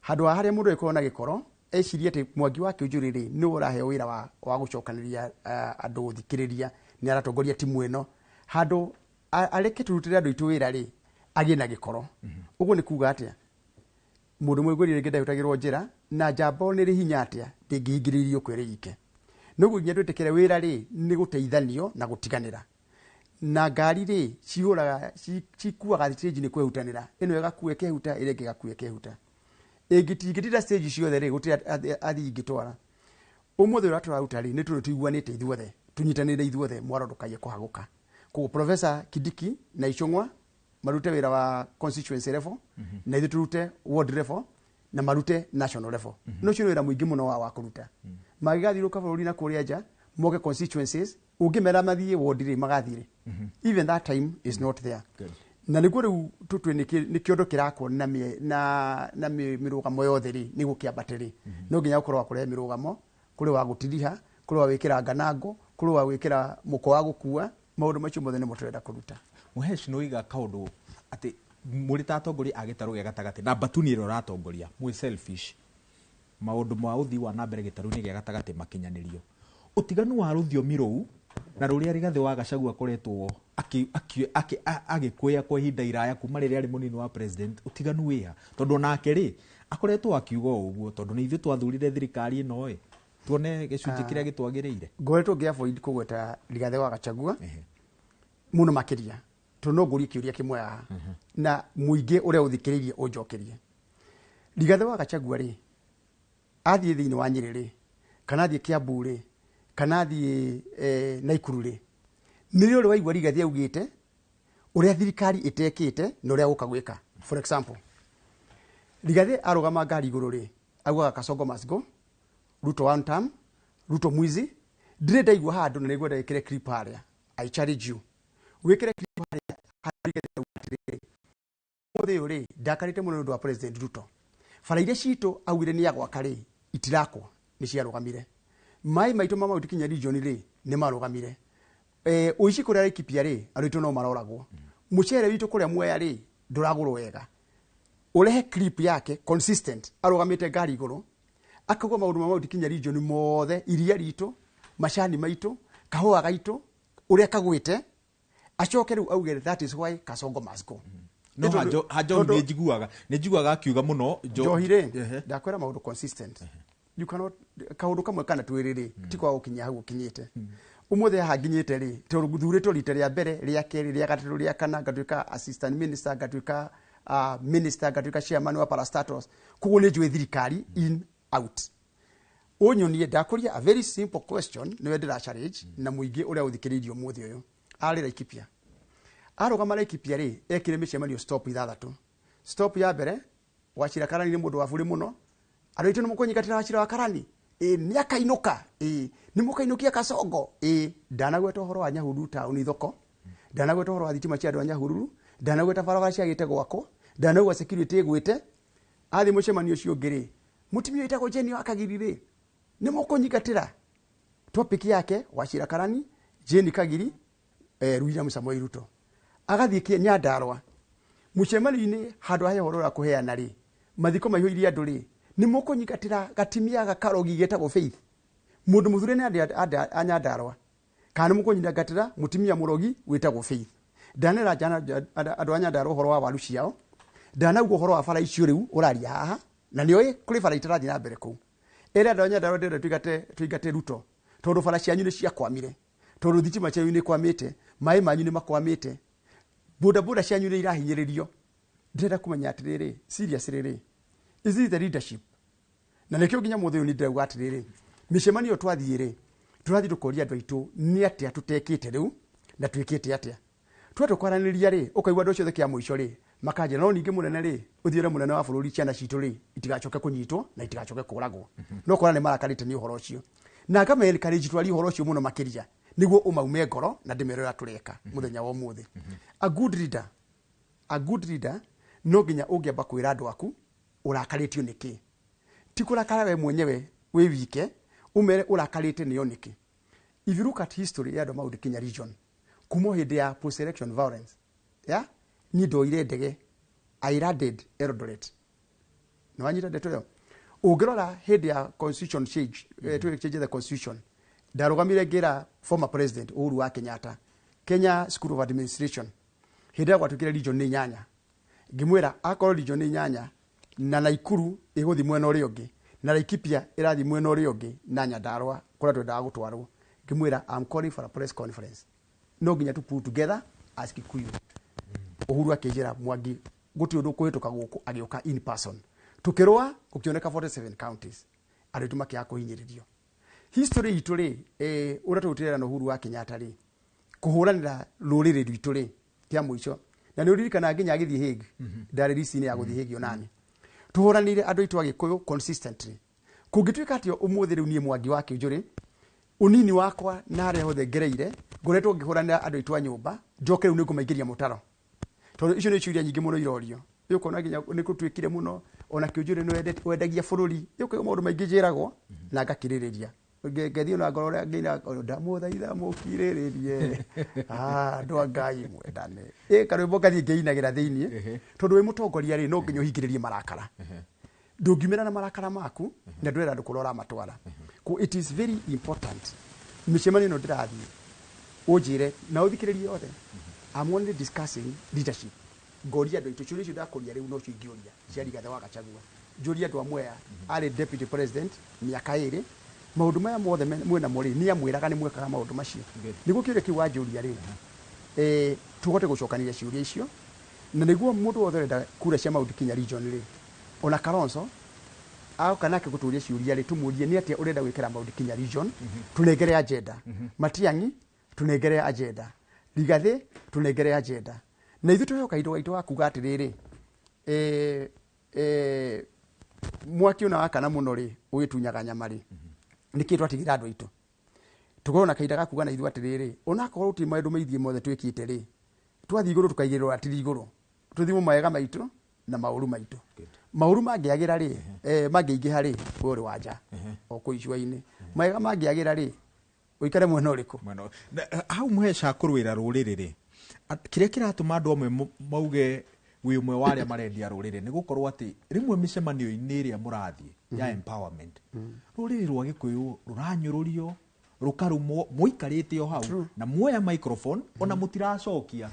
handu haria mundu ikorwo na gikoro ecirie ati Mwangi wa Kiunjuri ri ni urahe wira wa gucokaniria andu thikiriria ni aratongoria timu ino handu areke turutire andu itu wira ri agie na gikoro uguo ni kuga atia mundu mwigwirire ngenda yutagirwo njira na njamba ni ri hinya atia ndingihingiririo kwere ike nugu nginya twitikire wira ri ni guteithanio na gutiganira na ngari ri ciuraga cikuaga stage ni kwehutanira ino igakue kehuta ile ngigakue kehuta ingitira stage ciothe ri guti athi ingitwara umuthi ura turaruta ri ni turi tuiguanite ithuothe tunyitanire ithuothe mwaro ndukaye kuhaguka Kwa Professor Kidiki na Ichung'wa marute wira wa constituency level na ithu turute ward level na marute national level. No cio wira muingi muno wa kuruta. Magigathiruka bururi na kuria nja moke constituencies ungimera mathie ward ri magathire. Even that time is not there. Na niguo riu tutwe ni kiondo kirako na mirugamo yothe ri ni gukiambate ri no nginya ukorwo akore mirugamo kuri wa gutiriha kuri wa wikira nganango kuri wa wikira muko wa gukua maundu macio mothe ni muturenda kuruta muhesh no iga kaundu ati muri ta atongoria agitaru ge gatagati na batuni ro ratongoria mwe selfish maundu ma uthi wa na mbere gitaru ni ge gatagati makinyanirio utiganu wa ruthiomi ruu na ruria Rigathi wa Gachagua akoretwo agikuya kwa ihinda iraya kuma riria ari munini wa president utiganu wia tondu nake ri akoretwo akiuga uguo tondu ni ithu twathurire thirikari ino tuone gicunji kiria gitwagiriire ngoretwo ngiavoid kugweta Rigathi wa Gachagua muno makiria tondu nguri kiuria kimwe haha na muingi uria uthikiririe unjokerie Rigathi wa Gachagua ri athie thiini wa Nyeri ri kana athie Kiambu ri kana athie Naikuru ri nĩrĩo ũrĩ waigua Rigathi augĩte ũrĩa thirikari ĩtekĩte na ũrĩa gũkagwĩka. For example, Rigathi arũgama ngari igũrũ rĩ augaga Kasongo must go, Ruto one term, Ruto mwizi. Ndirĩ ndaigua handũ na nĩguo ndekĩre clip harĩa. I challenge you. Wĩkĩre clip harĩa Rigathi augĩte mũthĩ ũyũ rĩ ndakarĩte mũno nĩ ũndũ wa President Ruto. Bara iria citũ augire nĩ agwaka rĩ itirakwo nĩ ciarũgamire. Mai maitũ mama utikinya region rĩ nĩ marũgamire. Uici kuria Laikipia ri aritu no maroragwo mucere witu kuria Mwea ri nduragurwo wega urehe clip yake consistent arugamite ngari iguru akagwa maundu ma utikinya region mothe iria ritu macani maitu kahua gaitu uria kagwite acoke riu auge that is why Kasongo must go. No hajo njiguaga akiuga muno Johire ndakwera maundu consistent. You cannot kaundu kamwe kana twiriri tikwa gukinya hau ukinyite umuthe haginyite ri turuthurito rita ria mbere ria keri ria gatatu ria kana gatuika assistant minister gatuika minister gatuika chairman wa parastatus kugo ni njwe thirikari in out onyonie ndakuria a very simple question ni wendera challenge na muingi uria uthikiririo muthi uyu ari Laikipia arugama Laikipia ri ekire micemanio stop ithathatu stop ya mbere wachira karani ni mundu wa buri muno aritu ni mukunyikatira wachira wa karani ni akainuka ni mukainukia Kasongo ndanagweta horo wa Nyahururu town thoko ndanagweta horo wa thitima cia andu a Nyahururu ndanagweta barabara cia gite gwako ndanagwa security igwite athi mucemanio cio ngiri mutimio itagwo Jeni Wakagiri ni mukunyikatira topic yake wachira karani Jeni Kagiri William Samoei Ruto agathie Nyandarua mucemanio-ini handu hahe horo ra kuheana ri mathiko maihũirie andu ri ni mukunyikatira gatimia gakarogi getagwo Faith mundu muthure ni a Nyandarua kana mukunyikatira mutimia murogi wetagwo Faith ndanera jana andu a Nyandarua horo wa waru ciao ndanaugo horo wa bara icio riu uraria haha na nioi kuri bara itarathi na mbere ku ere andu a Nyandarua ndenda tuigate Ruto tondu bara cianyu ni ciakwamire tondu thitima cianyu ni kwamite mai manyu ni makwamite boda cianyu ni irahinyiririo ndenda kumenya atiriri serious riri is it the leadership na nekio ginya muthe ni ndauga atiriri micemanio twathiire turathi tukoria andu aitu ni atia tutekite riu na twikite atia twatokwaraniria ri ukaigwa ndu ciothe kia muico ri makaje no ningi munene ri uthiire munene wa bururi ciana citu ri itigacoke kunyitwo na itigacoke kuragwo no kora ni marakarite ni uhoro ucio na kama encourage twari uhoro ucio muno makiria niguo umaume ngoro na ndimerera tureka muthenya wa muthi a good leader no ginya ungiamba kwira andu aku urakaritio niki tikurakara we mwenyewe we wike umere urakarite niyo niki. If you look at history ya Mount Kenya region kumo hinde ya post election violence ni ndoire ndege I landed Eldoret no anyita ndeto yo ungirora hinde ya constitution change to change the constitution ndarugamire ngira former president Uhuru wa Kenyatta Kenya School of Administration hinde gwatukire region ni nyanya ngimwira akoro region ni nyanya na Naikuru iguthi mwena uri ungi na Laikipia irathi mwena uri ungi na Nyandarua kuria twendaga gutwarwo ngimwira I'm calling for a press conference no ginya to put together as Kikuyu Uhuru akijira Mwangi guti undu kuhituka guku agioka in person tukirwa ukioneka 47 counties arituma kia kuhinyiririo history itu ri uria tutirera no Uhuru wa Kenyatta ri kuhuranira ruriri rwitu ri kia muico na ni uririkana nginya agithie Hague ndari risi-ini ya guthie Hague onani tuhuranire andu itu agikuyu consistently kungituika atio umuthi riu nie Mwangi wa Kiunjuri unini wakwa na reho the gereire ngoretwo ngihuranira andu itu a nyumba njoke riu nigumaingiria mutaro tondu icio ni ciuria nyingi muno irorio yuko nginya ni kutwikire muno ona Kiunjuri ni wendagia bururi yuko maundu maingi njiragwo na ngakiririria ngethio na ngoro ria ngina ndamuthaitha mukiriririe andu a Ngai mwendane karwimbo ngathie ngeinagira thiini tondu wi mutongoria ri no nginya uhingiririe marakara ndungimira na marakara maku na ndwira andu kurora matwara ko it is very important micemani no ndirathie unjire na uthikiririe othe I'm only discussing leadership ngoria andu itu ciuria ndakuria riu no cio ingioria cia Rigathi wa Gachagua njuria andu amwe ari deputy president miaka 2 maundu maya mothe mwena muri ni amwiraga ni mwekaga maundu macio niguo kiuria kiu wanjuria ri tugote gucokanira ciuria icio na niguo mundu wothe renda kura cia Mount Kenya region ri ona Kalonzo au kana ke guturia ciuria ri tumurie ni atia urenda gwikira Mount Kenya region tunengere agenda Matiang'i tunengere agenda Rigathi tunengere agenda na ithu tuhoka indo waitu akuga atiriri mwaki una wakana muno ri ugitunyaga nyamari niki twatigira andu aitu tukorwo na kaida gakuga na ithu atiriri ona korwo uti maundu meithie mothe twikite ri twathi iguru tukaigirwo atiri iguru tuthimo maega maitu na mauru maitu mauru mangiagira ri mangiingiha ri uri wanja o kuicua-ini maega mangiagira ri uikare mwena uriku hau muheca kurwira ruriri ri kiria kiratuma andu amwe mauge wi umwe wa aria marendia ruriri ni gukorwo ati rimwe micemanio-ini iria murathie ya empowerment ruriri rwa Gikuyu ruranyururio rukarumwo muikarite o hau na muoya microphone ona mutiracokia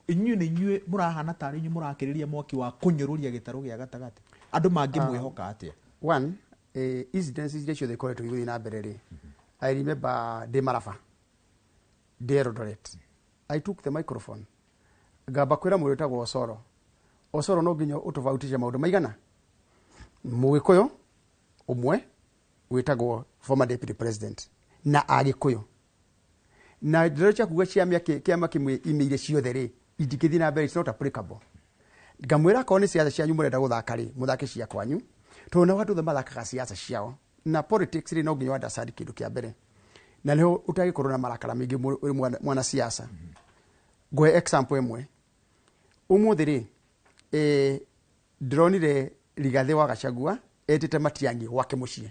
inyuĩ nĩ inyuĩ mũrahana tarĩ inyuĩ mũrakĩrĩria mwaki wa kunyururia gĩtarũ gĩa gatagatĩ andũ mangĩmwĩhoka atĩa one incidents iria ciothe ikoretwo igũthiĩ na mbere rĩ I remember de Marafa de Eldoret I took the microphone ngamba kwĩra mũndũ wĩtagwo Osoro no nginya ũtofautishe maũndũ maigana Mũgĩkũyũ ũmwe wĩtagwo former deputy president na Agĩkũyũ na ndĩrecha kuga ciama kĩmwe ime ciothe rĩ itingĩthiĩ na mbere, it's not applicable. Ngamwĩra korwo nĩ ciaca cianyu mũrenda gũthaka rĩ mũthake cia kwanyu tondũ na watu othe mathakaga ciaca ciao na politics rĩ no nginya understand kĩndũ kĩa mbere na nĩho ũtagĩkorwo na marakara maingĩ ũrĩ mwana siasa. Ngoe example ĩmwe ũmũthĩ rĩ ndĩronire Rigathi wa Gachagua etĩte Matiang'i gwake mũciĩ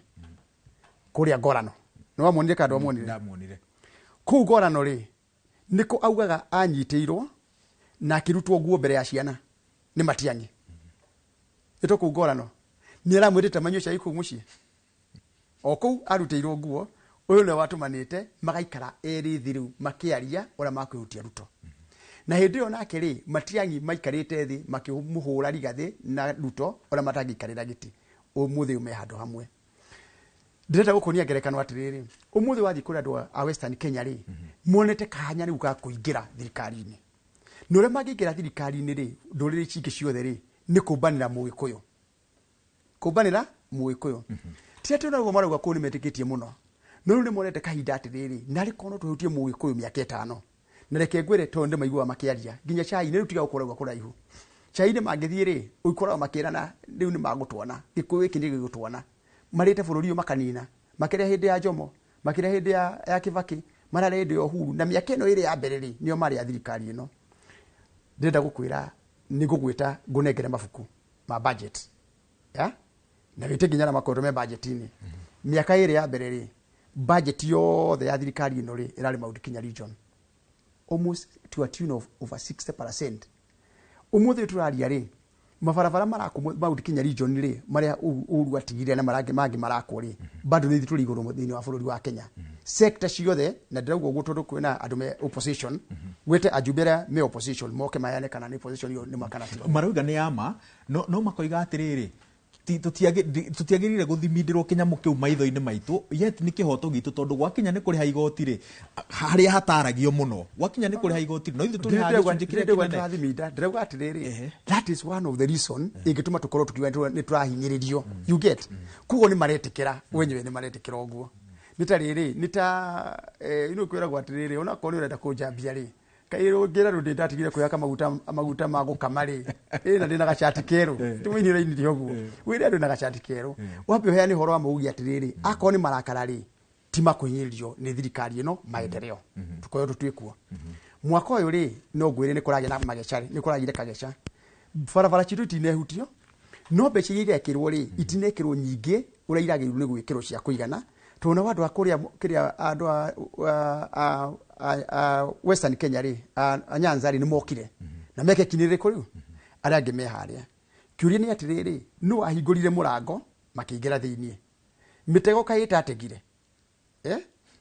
kũrĩa Ngorano. Nĩ wamuonire kana ndwamuonire? Ndamuonire. Kũu Ngorano rĩ nĩko augaga anyitĩirwo na akĩrutwo nguo mbere ya ciana nĩ Matiang'i. Ĩto kũu Ngorano nĩ aramwĩrĩte manyue cai kũu mũciĩ. O kũu arutĩirwo nguo ũyũ nĩ watũmanĩte magaikara erĩ thiru makĩaria ũrĩa makwĩhutia Ruto. Na hĩndĩ ĩyo nake rĩ Matiang'i maikarĩte thĩ makĩmũhũra Rigathi na Ruto ũrĩa matangĩikarĩra gĩtĩ. Ũmũthĩ ume handũ hamwe. Ndĩrenda gũkũnia ngerekano atĩrĩrĩ ũmũthĩ wathiĩ kũrĩ andũ a Western Kenya rĩ muonete kanya rĩu ga kũingĩra thirikari-inĩ. Na ũrĩa mangĩingĩra thirikari-inĩ rĩ ndũrĩrĩ cingĩ ciothe rĩ nĩ kũmbanĩra Mũgĩkũyũ. Kũmbanĩra Mũgĩkũyũ. Ti atĩ ũnaguo marauga kũu nĩ metĩkĩtie mũno. No rĩu nĩ monete kahinda atĩrĩrĩ na rĩ korwo tũhutie Mũgĩkũyũ mĩaka 5. Na reke ngwĩre tondũ ndĩmaiguaga makĩaria nginya cai nĩ rutiga gũkoragwo kũraihu. Cai nĩ mangĩthiĩ rĩ ũkoragwo makĩrana rĩu nĩ magũtwana Gĩkũyũ gĩkĩ nĩ gĩgũtwana. Marĩte bũrũri ũyũ makanina makĩrĩa hĩndĩ ya Jomo makĩrĩa hĩndĩ ya Kibaki mararĩ hĩndĩ ya Uhuru na mĩaka ĩno ĩrĩ ya mbere rĩ nĩo marĩ ya thirikari ĩno. Ndĩrenda gũkwĩra nĩ ngũgwĩta ngũnengere mabuku ma budget ya na wĩte nginya na makondo me budget-inĩ. Mĩaka ĩrĩ ya mbere rĩ budget yothe ya thirikari ĩno rĩ ĩrarĩ Mount Kenya region almost to a tune of over 60%. Ũmũthĩ tũraria rĩ mabarabara marakwo Mount Kenya region rĩ marĩa ũru atigire na marangi mangĩ marakwo rĩ bado nĩ tũrĩ igũrũ thĩinĩ wa bũrũri wa Kenya. Sector ciothe na ndĩrauga ũguo tondũ kwĩna andũ me opposition gwĩte ajumbĩra me opposition moke mayane kana nĩ opposition nĩ makana ti marauga nĩ ama no makoiga atĩrĩrĩ tutiagĩrĩire gũthimindĩrwo kĩnyamũ kĩu maitho-inĩ maitũ yet nĩ kĩhoto gitũ tondũ gwakinya nĩ kũrĩha igoti rĩ harĩa hataragio mũno gwakinya nĩ kũrĩha igoti no ithuĩ tũrĩ harĩa gĩcunjĩ kĩrĩa kĩnene. Ndĩrauga atĩrĩrĩ that is one of the reason ĩngĩtũma tũkorwo tũkiuga nĩ tũrahinyĩrĩrio you get kugo nĩ maretĩkĩra wenyewe nĩ maretĩkĩra ũguo nitariri nita ino kwera gwa tiriri ona ko urenda kunjambia ri kairo ngira ru ndatigire kuyaka maguta mago kamari na ndina gachati kero tuminire ini riogu wira ndo na gachati kero wapi heani horo wa mugi atiriri akoni marakara ri tima kunyirio ni thirikari ino maendeleo tukoyo tutwikuo mwaka uyu ri no ngwire ni kuragia na magecari ni kuragire kageca barabara citu itinehutio no mbeca iria irekirwo ri itinekirwo nyingi uria iragirwo ni gwikirwo cia kuigana tuna wandu akuria kiria andu Western Kenya ri Nyanza ri ni mokire na meke kinire kuri aria angi meharia kiuria ni atiriri no ahingurire murango makiingira thiini mitego kaita ategire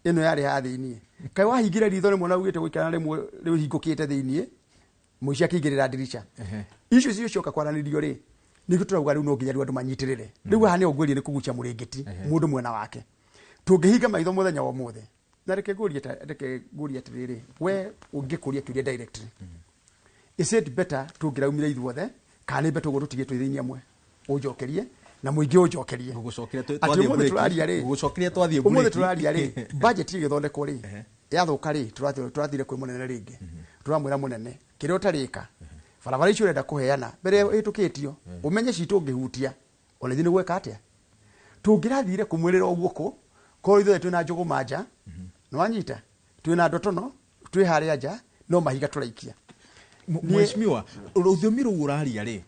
ino yari ha thiini kai wahingira ritho ni mwana ugite gwikana rimwe riu hingukite thiini muici akingirira dirisha icio cio cioka kwaranirio ri ni guturauga riu no nginya andu manyitirire riu ha ni ogwiri ni kugucia muringiti mundu mwena wake tungihinga maitho muthenya wa muthe na reke guria tiriri we ungikuria kiuria directly is it better tungiraumira ithuothe kana better gututige twithiini amwe ujokerie na muingi ujokerie gugucokeria twathie umuthe turaria ri budget igithondekwo ri yathuka ri turathire kwi munene ringi turamwira munene kiria utarika barabara icio urenda kuheana mbere itukitio umenye citu ungihutia ona thini gweka atia tungirathire kumwirira uguo ko ithuothe twina njugu manja no anyita twina ndotono twi haria nja no mahiga turaikia mweshimiwa ruthiomi ru uraria ri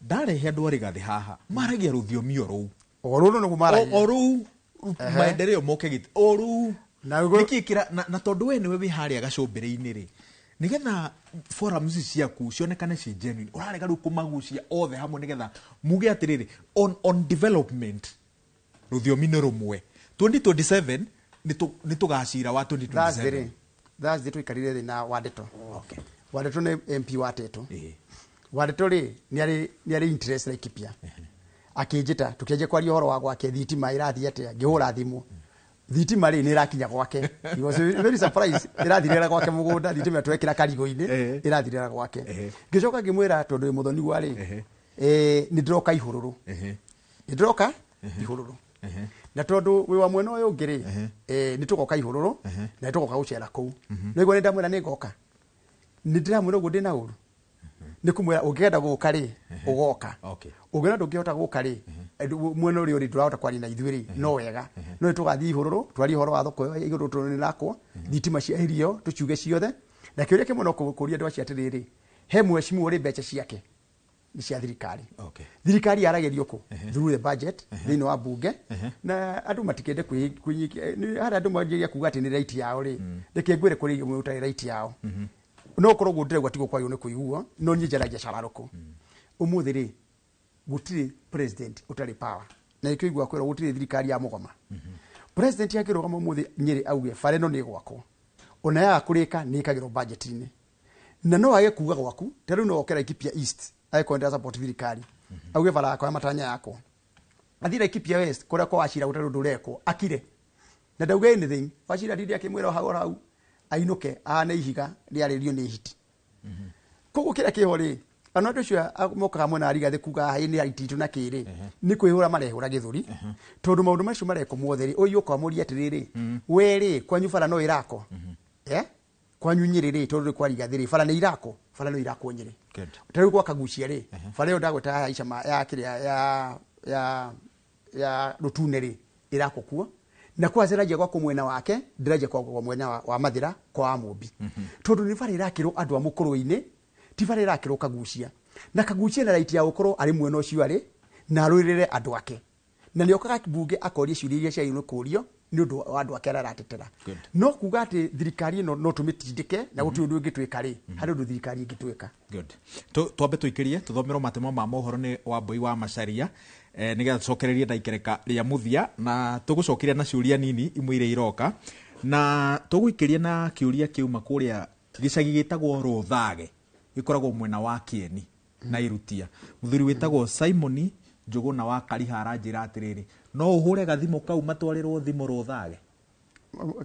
ndarehe andu ari gathi haha maragia ruthiomi ru oru no kumaragia oru maendeleo moke giti oru nikikira na tondu we niwe wi haria gacumbire-ini ri nigetha forums ciaku cionekane ci genuine urarega ru kumagucia othe hamwe nigetha muge atiriri on development ruthiomi ni rumwe 2027 ni tugacira wa 2027 that's the twikarire thina Wandeto okay Wandeto ni MP wa Teto Wandeto ri ni ari interest like pia akinjita tukienje kwaria horo wa gwake thitima irathi atia ngihura thimu thitima ri ni irakinya gwake he was very surprised irathirira gwake mugunda thitima twekira karigo-ini irathirira gwake ngicoka ngimwira tondu muthoni gwa ri ni ndiroka ihururu ni ndiroka ihururu na tondu wi wa mwena uyu ngiri ni tugoka ihururu na tugoka gucera kuu niguo ni ndamwira ni ngoka ni ndiramwira uguo ndina uru ni kumwira ungenda guka ri ugoka ungena ndungihota guka ri mwena uri uri ndurahota kwari na ithuiri no wega no tugathii ihururu twari horo wa thoko iguru tunini nakwo thitima cia hirio tuciuge ciothe na kiuria kimwe no kuria andu acio atiriri he mweshimiwa uri mbeca ciake ni cia thirikari thirikari yaragerio ku through the budget thini wa bunge na andu matikende kwinyikia ni hara andu manjiria kuga ati ni right yao ri reke ngwire kuri mutai right yao no korwo gundire gwatigo kwayo ni kuiguo no nyijaragia cararuku umuthi ri gutiri president utari power na ikio igwa kwira gutiri thirikari ya mugoma president yakirugama umuthi nyiri auge fare no ni gwako ona ya kurika ni ikagiro budget ini na no age kuga gwaku teru no okera ikipia east aikwenda support thirikari auge fara kwa matanya yako athira ikipia west kuria kwa ashira gutaru ndureko akire na ndauge anything washira ndiri akimwira hau ainuke ana ihiga riaririo ni hiti koguo kira kihori andu acio mokaga mwena arigathe kuga hai ni aititu na kiri ni kwihura marehura githuri tondu maundu macio mareko muotheri uyu kwa muri atiriri weri kwanyu fara no irako kwanyu nyiriri tondu kwa arigathiri fara ni irako fara no irako nyiri tari kwa kagucia ri fara yo ndagweta Aisha ya kiria ya rutuneri irako kuo na kwa ziraje kwa mwena wake ndiraje kwa mwena wa mathira kwa amumbi tondu ni fara irakiro andu amukuru-ini ti fara irakiro kagucia na kagucia na right ya ukoro ari mwena ucio ari na rwirire andu ake na nio kaga bunge akoria ciuria iria cia ino kurio ni undu wa andu ake aratetera no kuga ati thirikari no tumitindike na gutu undu ngitwika ri hari undu thirikari ngitwika good twambe tuikirie tuthomerwo matemo ma mohoro ni wa Mbui wa Macharia nigetha tucokererie ndaikereka ria muthia na tugucokeria na ciuria nini imwe iria iroka na tuguikiria na kiuria kiuma kuria gicagi gitagwo Ruthage gikoragwo mwena wa Kieni na Irutia muthuri witagwo Simon Njuguna wa Karihara njira atiriri no uhure gathimo kau matwarirwo thimo Ruthage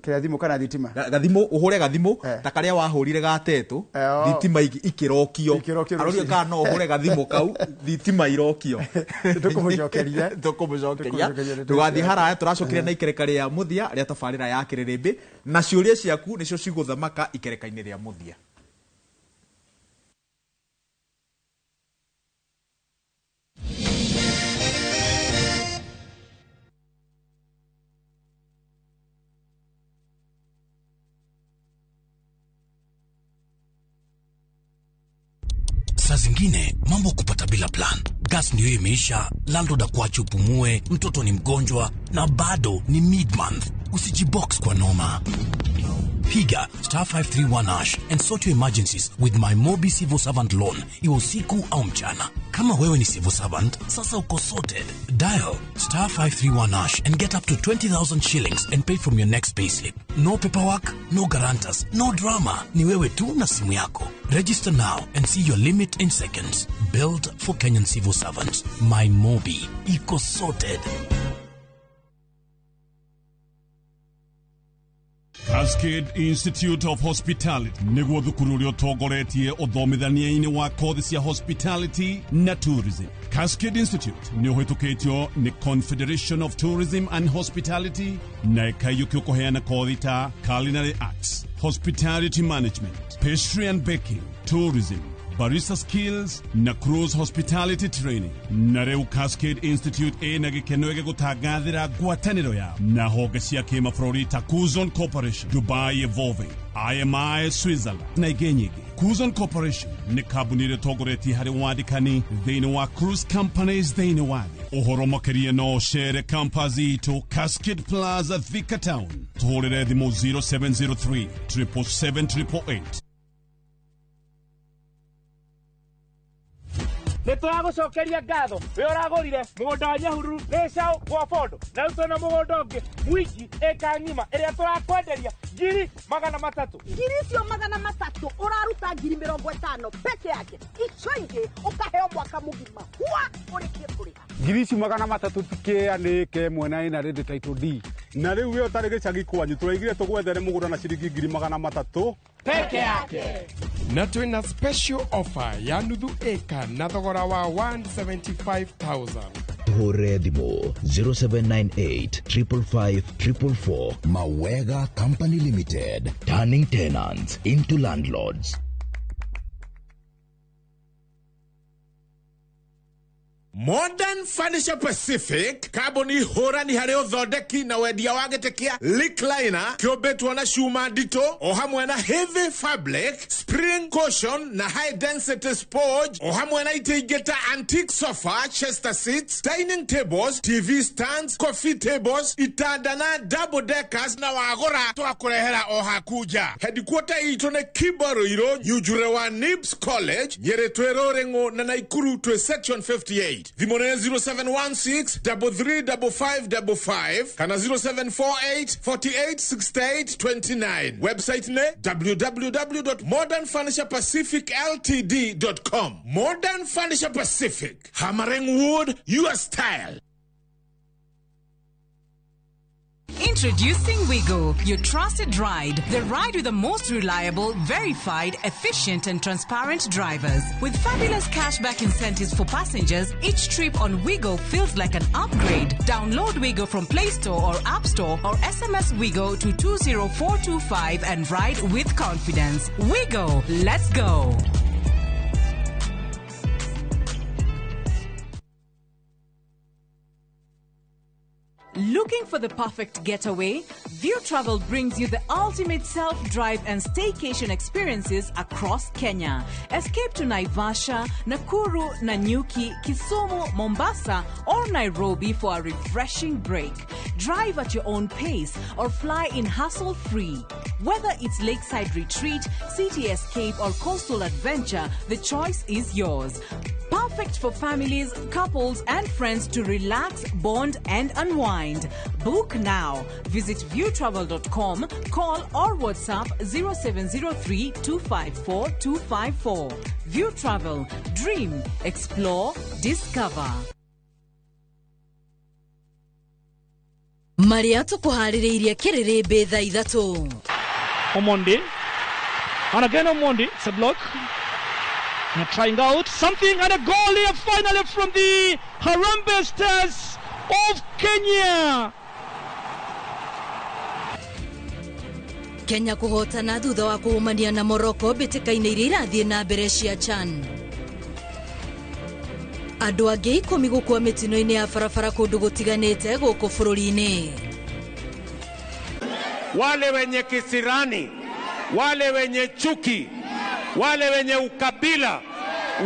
Kĩa thimũ kana thitima. Gathimũ ũhũre gathimũ ta karĩa wahũrire gatetũ thitima ikirokio. Arorio kana no ũhũre gathimũ kau thitima irokio. Tũkũmũcokeria. Tũgathiĩ haraya tũracokire na ikereka rĩa mũthia rĩa tabarĩra ya Kĩrĩrĩmbĩ na ciũria ciaku nĩcio cigũthamaka ikereka-inĩ rĩa mũthia. Saa zingine mambo kupata bila plan. Gas ndio imeisha, landlord akuache upumue, mtoto ni mgonjwa na bado ni mid-month. Usijibox kwa noma. Piga *531# and sort your emergencies with my Mobi Civil Servant Loan. Iwe usiku au mchana. Kama wewe ni civil servant, sasa uko sorted. Dial *531# and get up to 20,000 shillings and pay from your next payslip. No paperwork, no guarantors, no drama. Ni wewe tu na simu yako. Register now and see your limit in seconds. Built for Kenyan civil servants. My Mobi. Iko sorted. Cascade Institute of Hospitality niguo thukuru uria utongoretie uthomithania-ini wa kothi cia hospitality na tourism. Cascade Institute ni uhitukitio ni Confederation of Tourism and Hospitality na ikayuki kuheana kothi ta culinary arts, hospitality management, pastry and baking, tourism, barista skills na cruise hospitality training. Na reu Cascade Institute ena gikeno gigutangathira ngwataniro yao na honge cia kimabũrũri ta Kuzon Corporation, Dubai Evolving, IMI Switzerland na ingĩ nyingĩ. Kuzon Corporation ni kambuni ĩrĩa ĩtongoretie harĩ wandĩkani thĩinĩ wa cruise companies thĩinĩ wa thĩ. Ũhoro makĩria no ũcere campus itũ Cascade Plaza Thika Town. Tũhũrĩre thimũ 0703 777 Nitũragucokeria ngatho we ũragũrire mũgũnda wa Nyahururu Rĩcaũ gwa Bondo na rĩu twĩna mũgũnda ũngĩ Mwingi ĩka ng'ima ĩrĩa tũrakwenderia ngiri 300. Ngiri icio 300 ũraruta ngiri 50 peke yake. Icio ingĩ ũkaheo mwaka mũgima. Ũrĩkie kũrĩha. Ngiri icio 300 tikĩanĩke mwena ĩna rĩndĩ title D. Na rĩu we ũtarĩ gĩcagi kwanyu tũraigire tũgwethere mũgũnda na ciringi ngiri 300 peke yake. Na twĩna special offer ya nuthu eka na thogora wa 175,000. Hore thimo 0798 555 444. Mawega Company Limited, turning tenants into landlords. Modern Furniture Pacific kambuni hũrani harĩ ũthondeki na wendia wa gĩtĩ recliner kĩũmbĩtwo na cuma nditũ o hamwe na heavy fabric, spring cushion na high density sponge o hamwe na itĩ ingĩ ta antique sofa, chester seats, dining tables, TV stands, coffee tables, itanda na double deckers na wagũra twakũrehera o hakuja. Headquarter itũ nĩ Kibarũirũ Nyujure wa Nibs College Nyeri twĩ Rũrĩng'ũ na Naikuru twĩ section 58. Vimone 0716 335555 kana 0748 4868 29. Website ne www.modernfurniturepacificltd.com. Modern Furniture Pacific, hammering wood, your style. Introducing Wigo, your trusted ride. The ride with the most reliable, verified, efficient and transparent drivers. With fabulous cashback incentives for passengers, each trip on Wigo feels like an upgrade. Download Wigo from Play Store or App Store or SMS Wigo to 20425 and ride with confidence. Wigo, let's go. Looking for the perfect getaway? View Travel brings you the ultimate self-drive and staycation experiences across Kenya. Escape to Naivasha, Nakuru, Nanyuki, Kisumu, Mombasa, or Nairobi for a refreshing break. Drive at your own pace or fly in hassle-free. Whether it's lakeside retreat, city escape, or coastal adventure, the choice is yours. Perfect for families, couples, and friends to relax, bond, and unwind. Book now. Visit viewtravel.com, call or WhatsApp 0703 254 254. View Travel. Dream, explore, discover. Maria tukuhaririirie Kĩrĩrĩmbĩ thaa 3. Omondi. And again Omondi. It's a block. And trying out something and a goal here finally from the Harambee Stars of Kenya. Kenya kuhotana thutha wa kuumania na Morocco mbĩtĩka-inĩ iria irathiĩ na mbere cia CHAN. Andũ angĩ 10 gũkua mĩtino-inĩ ya barabara kũndũ gũtiganĩte gũkũ bũrũri-inĩ. Wale wenye kisirani, wale wenye chuki, wale wenye ukabila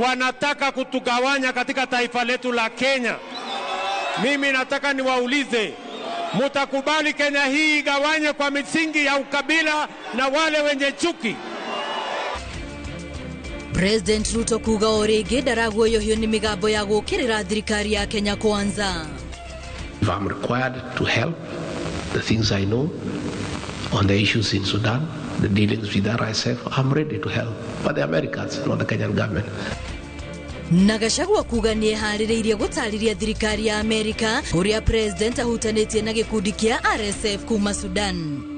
wanataka kutugawanya katika taifa letu la Kenya. Mimi nataka niwaulize, mutakubali Kenya hii igawanye kwa misingi ya ukabila na wale wenye chuki? President Ruto kuga o rĩngĩ ndaraguoyohio nĩ mĩgambo ya gũkĩrĩra thirikari ya Kenya Kwanza. If I'm required to help the things I know on the issues in Sudan, the dealings with RSF, I'm ready to help. But the Americans, not the Kenyan government. Na Gachagua kuga nĩ eharĩrĩirie gũtarĩria thirikari ya Amerika ũrĩa president ahutanĩtie na gĩkundi kĩa RSF kuma Sudan.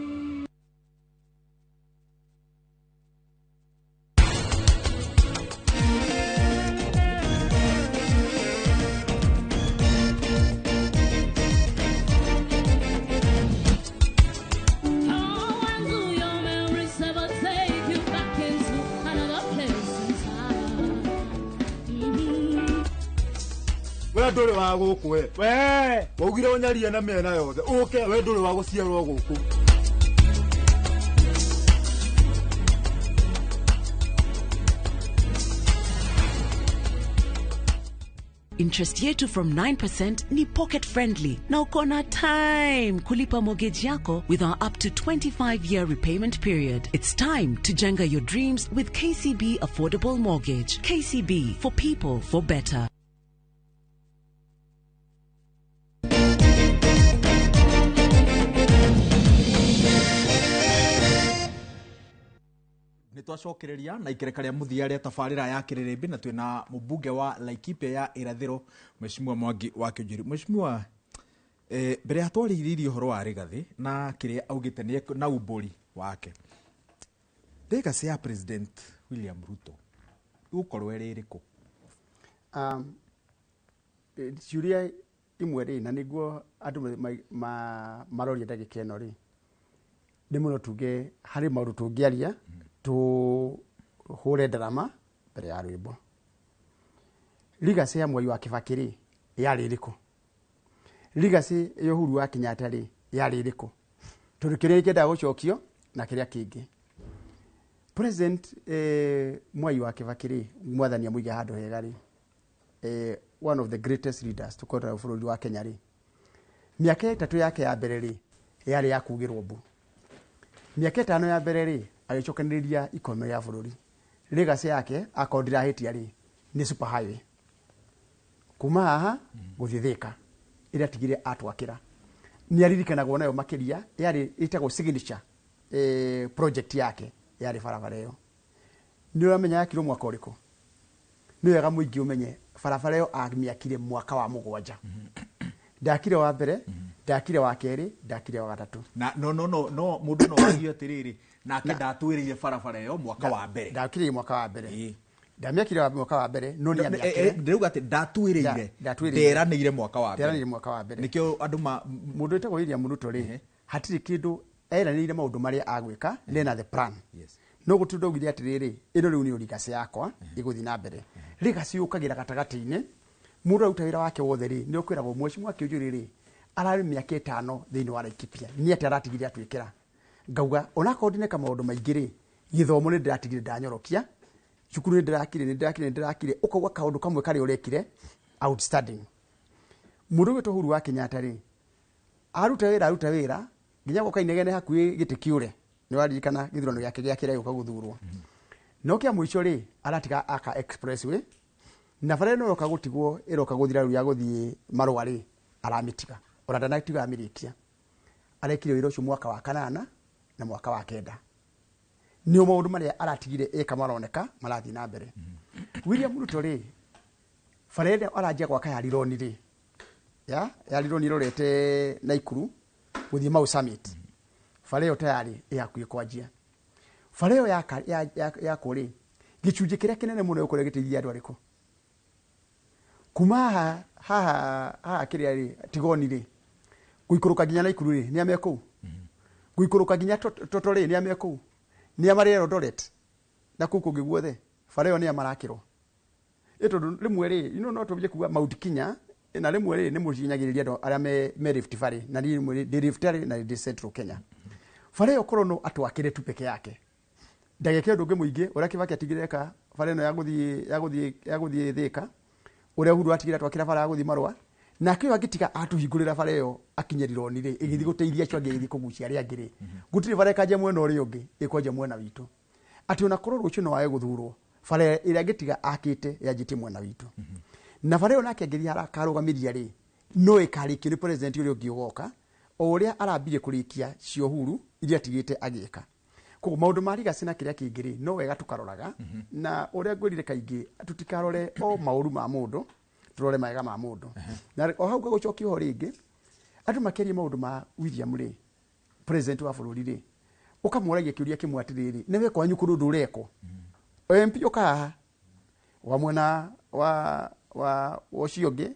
Ndũrĩ wa gũkũ we waugire ũnyarie na mĩena yothe ũke we ndũrĩ wa gũciarwo gũkũ. Interest yetu from 9% ni pocket friendly na uko na time kulipa mortgage yako with our up to 25-year repayment period. It's time to jenga your dreams with KCB Affordable Mortgage. KCB, for people, for better. Nitwacokereria na ikereka rĩa muthia rĩa tabarĩra ya Kĩrĩrĩmbĩ na twĩna mũmbunge wa Laikipia ya irathĩro Mheshimiwa Mwangi wa Kiunjuri. Mheshimiwa, mbere ya twarĩrĩirie ũhoro wa Rigathĩ na kĩrĩa augĩte nĩ na umbũri wake, legacy ya President William Ruto ũkorwo ĩrĩ ĩrĩkũ? Ciũria imwe rĩ na nĩguo andũ maroria ndagĩka ĩno rĩ nĩ mũno tuge harĩ maũndũ tũngĩaria hũre ndarama mbere ya rwĩmbo. Legacy ya Mwai wa Kĩbakĩ rĩ yarĩ ĩrĩkũ? Legacy ya Uhuru wa Kenyatta rĩ yarĩ ĩrĩkũ? Tondũ kĩrĩa kĩendaga gũcokio na kĩrĩa kĩngĩ. President Mwai wa Kĩbakĩ rĩ mwathani amũige handũ hega rĩ one of the greatest leaders tukota bũrũri wa Kenya rĩ mĩaka 3 yake ya mbere rĩ yarĩ ya kugĩrwo mbu. Miaka 5 ya mbere rĩ agĩcokanĩrĩria ikonomi ya bũrũri. Legacy yake akondira hĩtia rĩ nĩ super highway kuma haha gũthiĩ Thika ĩrĩa tigire atwakĩra. Nĩ aririkanagwo nayo makĩria yarĩ ĩtagwo signature project yake yarĩ barabara ĩyo. Nĩ ũramenya yakirwo mwaka ũrĩkũ? Nĩ wega mũingĩ ũmenye barabara ĩyo amĩakire mwaka wa 7. Ndakire wa mbere, ndakire wa kerĩ, ndakire wa gatatũ. Na no mundu no wagio atiriri nake ndatwĩrĩire barabara ĩyo mwaka wa mbere. Ndakire mwaka wa mbere. Ndamĩakire mwaka wa mbere no nĩ amĩakire. Ndĩruga atĩ ndatwĩrĩire nderanĩire mwaka wa mbere. Nderanĩire mwaka wa mbere. Nikĩo andũ mũndũ wĩtagwo William Ruto rĩ hatirĩ kĩndũ eranĩire maũndũ marĩa agwĩka nena the plan. Yes. No gũtũndũ ngire atiriri ĩno rĩu nĩ legacy yakwa ĩgũthiĩ na mbere. Legacy yũkagĩra gatagatĩ-inĩ mũndũ aruta wĩra wake wothe rĩ nĩ ũkwĩragwo Mheshimiwa Kiunjuri rĩ ararĩ mĩaka 5 thĩinĩ wa Laikipia nĩ atĩ aratigire atwĩkĩra. Ngauga ona kondineka maũndũ maingĩ rĩ gĩthomo nĩ ndĩratigire ndanyorokia cukuru nĩ ndĩrakire ũkauga kaũndũ kamwe karĩ ũrekire outstanding. Mũndũ wĩtwo Uhuru wa Kenyatta rĩ aruta wĩra nginya goka inegene hakuhĩ gĩtĩ kĩũre nĩ waririkana gĩthurano gĩake gĩa kĩrĩa gĩũka gũthurwo. No kĩa mũico rĩ aratiga aka expressway na bara ĩno yoka gũtigwo ĩroka gũthira rũya gũthiĩ Marũa rĩ aramĩtiga ona ndanatiga amĩrĩkia. Arekire wĩra ũcio mwaka wa 8 na mwaka wa 9. Nĩ maũndũ marĩa aratigire eka maroneka marathiĩ na mbere. William Ruto rĩ bara ĩno aranjia gwaka ya Lironi rĩ ya Lironi rorete Naikuru guthie Mau Summit bara ĩyo tayari ĩhakuhĩ kwanjia bara ĩyo ya kũrĩ gĩcunjĩ kĩrĩa kĩnene mũno gĩkũrĩa gĩteithia andũ arĩkũ kuma haha kĩrĩa rĩ Tigoni rĩ gũikũrũka nginya Naikuru rĩ nĩ ameka kũu gũikũrũka nginya Toto rĩ nĩ ameka kũu nĩ amarĩ Eldoret na kũu kũngĩ guothe bara ĩyo nĩ amarakĩrwo ĩtondũ rĩmwe rĩ no tũbije kuga Mount Kenya na rĩmwe rĩ nĩ mũcinyagĩrĩria andũ arĩa me Rift Valley na rĩmwe ndĩ Rift Valley na ndĩ Central Kenya bara ĩyo korwo no atwakĩre tu peke yake ndagĩke ũndũ ũngĩ mũingĩ ũrĩa Kibaki atigĩreka bara ĩno ya gũthiĩ Thika ũrĩa Uhuru atigĩra twakĩra bara ya gũthiĩ Marũa na kĩo agĩtiga atũhingũrĩra bara ĩyo akinyĩrirwo nĩ ĩgĩthiĩ gũteithia acio angĩ ĩgĩthiĩ kũgucia arĩa angĩ rĩ gũtirĩ bara ĩkanja mwena ũrĩa ũngĩ ĩkwanja mwena witũ atĩ ona korwo rũciũ no wae gũthurwo bara ĩrĩa angĩtiga akĩte yanjĩtie mwena witũ na bara ĩyo nake angĩthiĩ akarũgamiria rĩ no ĩkarĩkio nĩ president ũrĩa ũngĩ ũgoka o ũrĩa arambire kũrĩkia cio Uhuru iria atigĩte agĩka koguo maũndũ ma legacy na kĩrĩa kĩngĩ rĩ no wega tũkaroraga na ũrĩa ngwĩrire kaingĩ tutikarore o maũru ma mũndũ turore maega ma mũndũ na o hau gũcokio ho rĩngĩ andũ makerie maũndũ ma William rĩ president wa bũrũri rĩ ũkamũragia kĩũria kĩmwe atĩrĩrĩ nĩ we kwanyu kũndũ ndũreko MP ũkaha wa mwena wa ũcio ũngĩ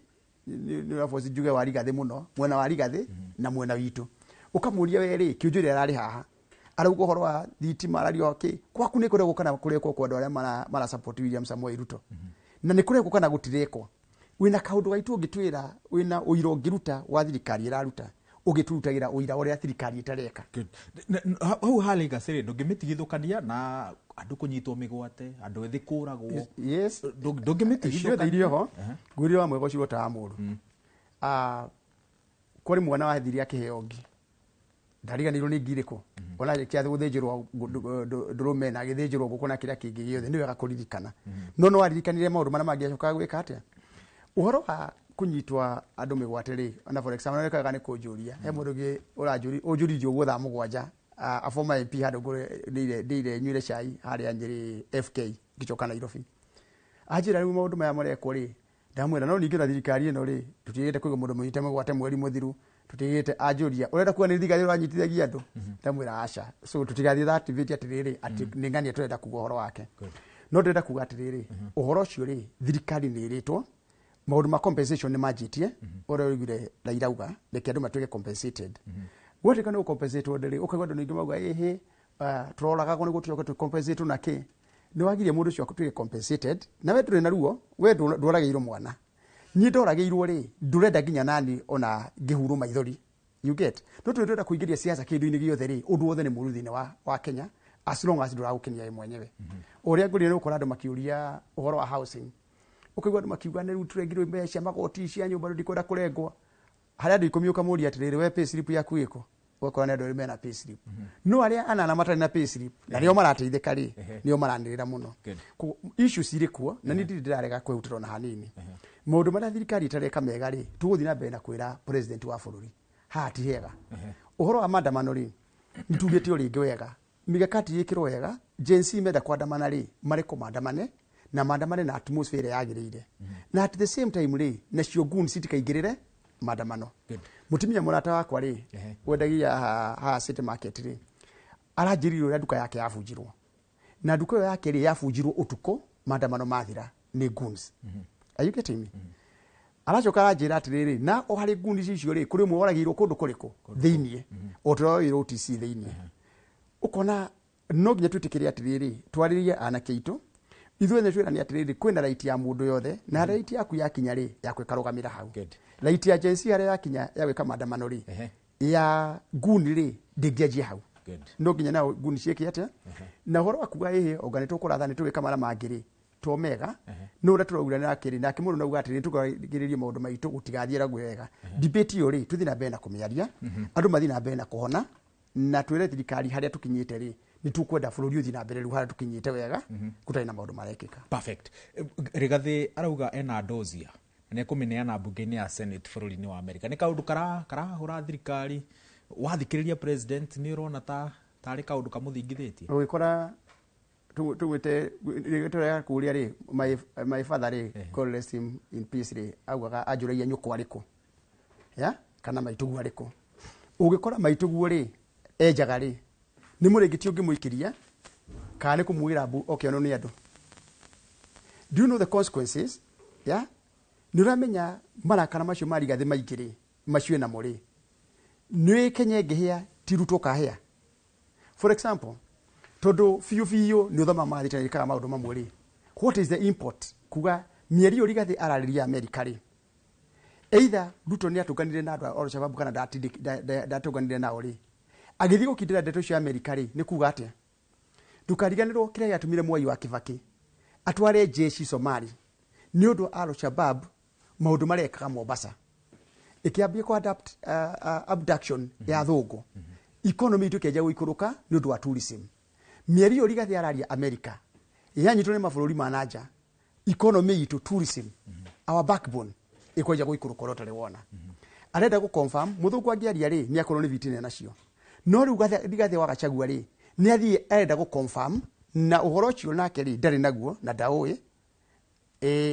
nĩ waboci njuge wa Rigathĩ mũno mwena wa Rigathĩ na mwena witũ ũkamũria we rĩ Kiunjuri ararĩ haha arauga ũhoro wa thitima arario kĩ kwaku nĩ kũrĩa gũkana kũrĩkwo kwa andũ arĩa mara support William Samoei Ruto na nĩ kũrĩa gũkana gũtirĩkwo wĩna kaũndũ gaitũ ũngĩtwĩra wĩna ũira ũngĩruta wa thirikari ĩraruta ũgĩturutagĩra ũira ũrĩa thirikari ĩtareka hau ha legacy rĩ ndũngĩmĩtigithũkania na andũ kũnyitwo mĩgwate andũ ethĩ kũragwo yes ndũngĩmĩtigithũkania ho ngwĩrire wa mwega ũcio ta mũru kwarĩ mwana wa thiria kĩheo ngĩ ndariganĩirwo nĩ ngirĩkũ ona kĩathĩ gũthĩnjĩrwo ndũrũme na gĩthĩnjĩrwo ngũkũ na kĩrĩa kĩngĩ gĩothe nĩ wega kũririkana no waririkanire maũndũ marĩa mangĩacokaga gwĩka atĩa ũhoro wa kũnyitwa andũ mĩgwate rĩ ona for example nĩkaga nĩ kũnjũria he mũndũ ũngĩ ũnjũririe ũguo thaa mũgwanja a former MP handũ ndĩire nyuire cai harĩa Nyĩrĩ FK ngĩcoka Nairobi anjĩra rĩu maũndũ maya marekwo rĩ ndamwĩra no ningĩ na thirikari ĩno rĩ tũtigĩte kũiga mũndũ mũnyite mĩgwate mweri mũthiru tũtigĩte anjũria ũrenda kuga nĩ thigari ũranyitithagia andũ ndamwĩra aca so tũtigathiĩ that activity atĩrĩrĩ atĩ nĩ ng'ania tũrenda kuga ũhoro wake no ndĩrenda kuga atĩrĩrĩ ũhoro ũcio rĩ thirikari nĩ ĩrĩtwo maũndũ ma compensation nĩ manjĩtie ũrĩa ũigire Rairauga reke andũ matuĩke compensated gwatuĩka nĩ compensate ndĩrĩ ũkaigua andũ ningĩ mauga ĩhĩ tũroraga nĩ gũtuĩka tũ compensate na kĩ nĩ wagirie mũndũ ũcio atuĩke compensated na we ndũrĩ na ruo we ndũragĩirwo mwana niĩ ndoragĩirwo rĩ ndũrenda nginya nani ona ngĩhurwo maithori you get no tũrenda kũingĩria siasa kĩndũ-inĩ gĩothe rĩ ũndũ wothe nĩ mũru thĩinĩ wa Kenya as long as ndũragũkenia we mwenyewe ũrĩa ngũrire nĩ gũkora andũ makĩũria ũhoro wa housing ũkaigua andũ makiuga nĩ rĩu tũrengirwo mbeca magoti cia nyũmba ndikwenda kũrengwo harĩa andũ ikũmi ũkamũria atĩrĩrĩ we pay slip yaku ĩkũ ũgakora nĩ andũ arĩa mena pay slip no arĩa anana matarĩ na pay slip na nĩo marateithĩka rĩ nĩo maranĩrĩra mũno issues irĩ kuo na nĩ ndirarega kwĩhutĩra ona hanini maũndũ marĩa thirikari ĩtareka mega rĩ tũgũthiĩ na mbere na kwĩra president wa bũrũri haha ti hega ũhoro wa maandamano rĩ nĩtugĩte ũrĩ ingĩ wega migakati ĩkĩrwo wega Gen Z menda kwandamana rĩ marĩkũ maandamane na maandamane na atmosphere yagĩrĩire na at the same time rĩ nacio goons itikaingĩrĩre maandamano mutumia mũrata wakwa rĩ wendagia ha city market rĩ aranjĩrire ũrĩa nduka yake yabunjirwo na nduka ĩyo yake rĩ yabunjirwo ũtukũ maandamano mathira nĩ goons are you getting me aracoka aranjĩra atĩrĩrĩ na o harĩ goons icio rĩ kũrĩ ũmwe woragĩirwo kũndũ kũrĩkũ thĩiniĩ o tũroirwo OTC thĩiniĩ ũkona no nginya twĩtĩkĩre atĩrĩrĩ twarĩrie anake aitũ ithuĩ nĩ twĩrania atĩrĩrĩ kwĩna right ya mũndũ yothe na right yaku yakinya rĩ ya kwĩkarũgamĩra hau right ya Gen Z harĩa yakinya ya gwĩka maandamano rĩ ya goon rĩ ndĩngĩanjia hau no nginya na goon ciĩke atĩa na ũhoro wa kuga ĩhĩ onga nĩ tũkũratha nĩ tũgĩka marĩa mangĩ rĩ to mega no ũrĩa tũraugĩra nĩ akĩrĩ nake mũndũ nauga atĩrĩ tũkagĩrĩrie maũndũ maitũ gũtigathiĩra gwega debate ĩyo rĩ tũthiĩ na mbere na kũmĩaria andũ mathiĩ na mbere na kũhona na twĩre thirikari harĩa tũkinyĩte rĩ nĩ tũkwenda bũrũri ũthiĩ na mbere rĩu harĩa tũkinyĩte wega gũtarĩ na maũndũ marekĩka perfect Rigathĩ arauga ena dozia nĩ kũmĩneana mbunge-inĩ ya Senate bũrũri-inĩ wa Amerika nĩ kaũndũ karahũra thirikari wathikĩrĩria president nĩ ũrona tarĩ kaũndũ kamũthingithĩtie ũgĩkora tũgwĩte rĩgĩtũrega kũria rĩ my father rĩ God rest him in peace rĩ augaga anjũragia nyũkwa arĩkũ ya kana maitũgu arĩkũ ugikora maituguo ri enjaga ri ni muringiti ungimuikiria kana ni kumuira mbu okiono ni andu. Do you know the consequences? Yeah? Ni uramenya marakara macio marigathi maingiri macio na muri. Ni Kenya ngihia tiruto kahia. For example, todo fiu ni uthoma mathita ikaga maundu mamwe ri. What is the import? Kuga mieri urigathi arariria America ri. Either Ruto ni atuganire na andu a Al-Shabaab kana datuganire nao ri. Agithi gukindira ndeto cia America ri ni kuga atia. Ndukariganirwo kiria yatumire Mwai wa Kibaki atware jeshi Somali ni undu Al-Shabaab maundu marekaga Mombasa ikiambia ko abduction ya thungu economy itu keja guikuruka ni undu wa tourism. Mieri yo rigathi araria America yanyitwo ni mabũrũri manaja economy itu tourism our backbone ikoja guikuruka rotare wona arenda gu confirm muthungu angiaria ri ni akorwo ni vitine nacio no riu rigathi wa Gachagua ri ni athie arenda gu confirm na uhoro ucio nake ri ndari naguo na ndaoe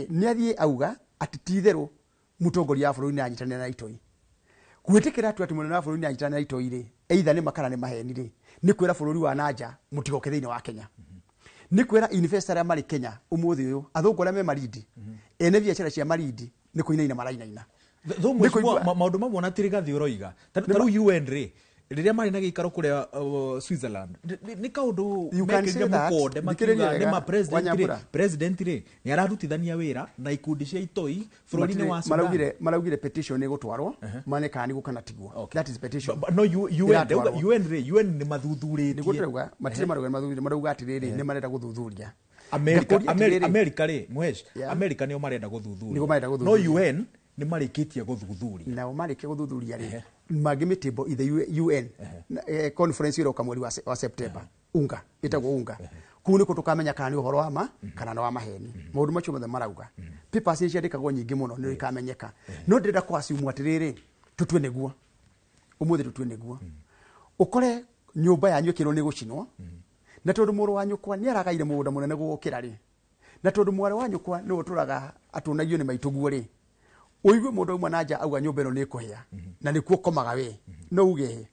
ni athie auga ati titheru mutongoria wa bũrũri ni anyitanira na itoi gwitikira atu ati munene wa bũrũri ni anyitanira na itoi ri either ni makana ni maheni ri ni kwira bũrũri wa nanja mutigoke thiini wa Kenya ni kwira investor ya mari Kenya umuthi uyu athungu aria me maridi ene biashara cia maridi ni kuinaina marainaina maundu mamwe na tirigathi uroiga taru UN ri riria mari na gikaro kuria Switzerland ni kaundu mekirire mukonde makiuga ni ma president ri ni ararutithania wira na ikundi cia itoi bũrũri-inĩ wa Sudan maraugire petition ni gutwarwo mane kana ni gukana tiguo that is petition no UN ni mathuthurĩtie ni gutrauga matire marauga atiriri ni marenda guthuthuria America ri mwesh America ni o marenda guthuthuria no UN ni marikitie guthuthuria na marikitie guthuthuria ri magimitibo ithe UN conference iro kamweri wa September unga itagwo unga kuni ko tukamenya kana ni uhoro wa ma kana no wa maheni maundu macio mothe marauga papers icio ndikagwo nyingi muno ni ikamenyeka no ndenda kwa asimu atiriri tutwe neguo umuthi tutwe neguo ukore nyumba yanyu kiro ni gucinwo na tondu muru wa nyukwa ni aragaire mugunda munene gukira ri na tondu mwari wa nyukwa ni uturaga atunagio ni maituguo ri uigue mundu umwe nanja auga nyumba ino ni kuhia na ni kuo komaga we no uge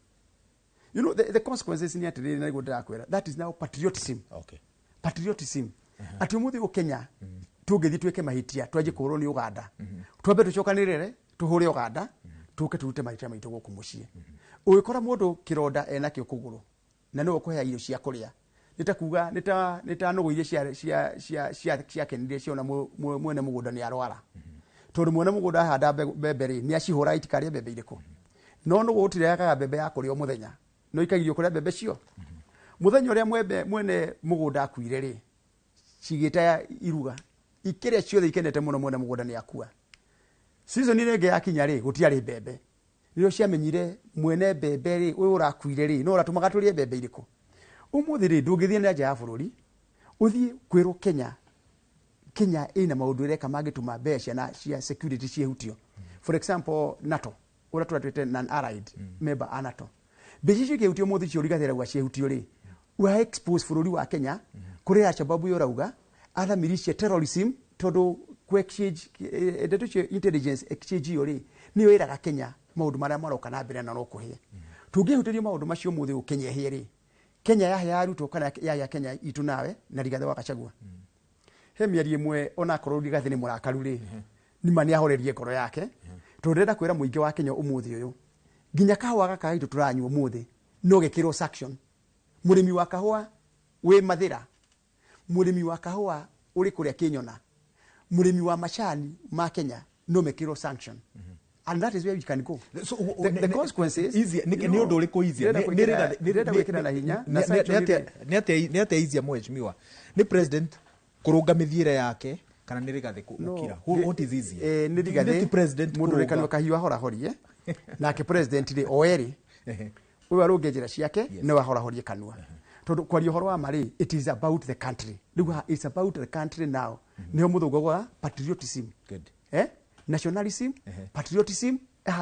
you know the consequences ni atiriri na igunda akwira that is now patriotism. Okay, patriotism ati umuthi go Kenya tungithi tweke mahitia twaje kurwo ni Uganda twambe tucokanirire tuhure Uganda tuke turute mahitia maitu goku mucie ugikora mundu kironda ena kio kuguru na no kuhea irio cia kuria nitakuga nita nugu iria cia kenire cio na mwene mugunda ni arwara tondu mwene mugunda ahanda mbembe ri ni acihura itikaria mbembe iriko no no gutireaga mbembe ya kuria muthenya no ikagirio kuria mbembe cio muthenya uria mwene mugunda akuire ri cigita iruga ikiria ciothe ikenete muno mwene mugunda ni akua season ile nge yakinya ri gutiari mbembe niyo ciamenyire mwene mbembe ri uyu urakuire ri no uratumaga turie mbembe iriko umuthi ri ndungithie na nja ya bururi uthie kwiro Kenya ina maundu ireka magituma mbeca na cia security ciehutio for example NATO ura turatwete non allied member a NATO mbeca cio kiehutio muthi cio rigathira gwa ciehutio ri wa expose bururi wa Kenya kuri Al-Shabaab yorauga other militia terrorism tondu ku exchange ndeto cio intelligence exchange yori niyo iraga Kenya maundu maria maroka na mbere na no kuhia tungihutirio maundu macio muthi ukenye hieri Kenya ya Ruto kana ya Kenya itu nawe na rigathe wa Gachagua he mieri imwe ona korwo rigathe ni murakaru ri ni mani ahorerie ngoro yake turenda kwira muingi wa Kenya umuthi uyu nginya kahwa gaka itu turanywa umuthi no gekiro sanction murimi wa kahwa we mathira murimi wa kahwa uri kuria Kinyona murimi wa machani ma Kenya no mekiro sanction and that is where we can go. So the consequences easy ni undu uri ko easy nirenda gwikira na hinya na ni ate easy mheshimiwa ni president kurunga mithiire yake kana ni rigathe kukira what is easy ni rigathe president mundu rekano kahiwa hora horie nake president ri oeri uyu arunge njira ciake no ahora horie kanua tondu kwario horo wa mari it is about the country it's about the country now niho muthungu gwa patriotism good nationalism patriotism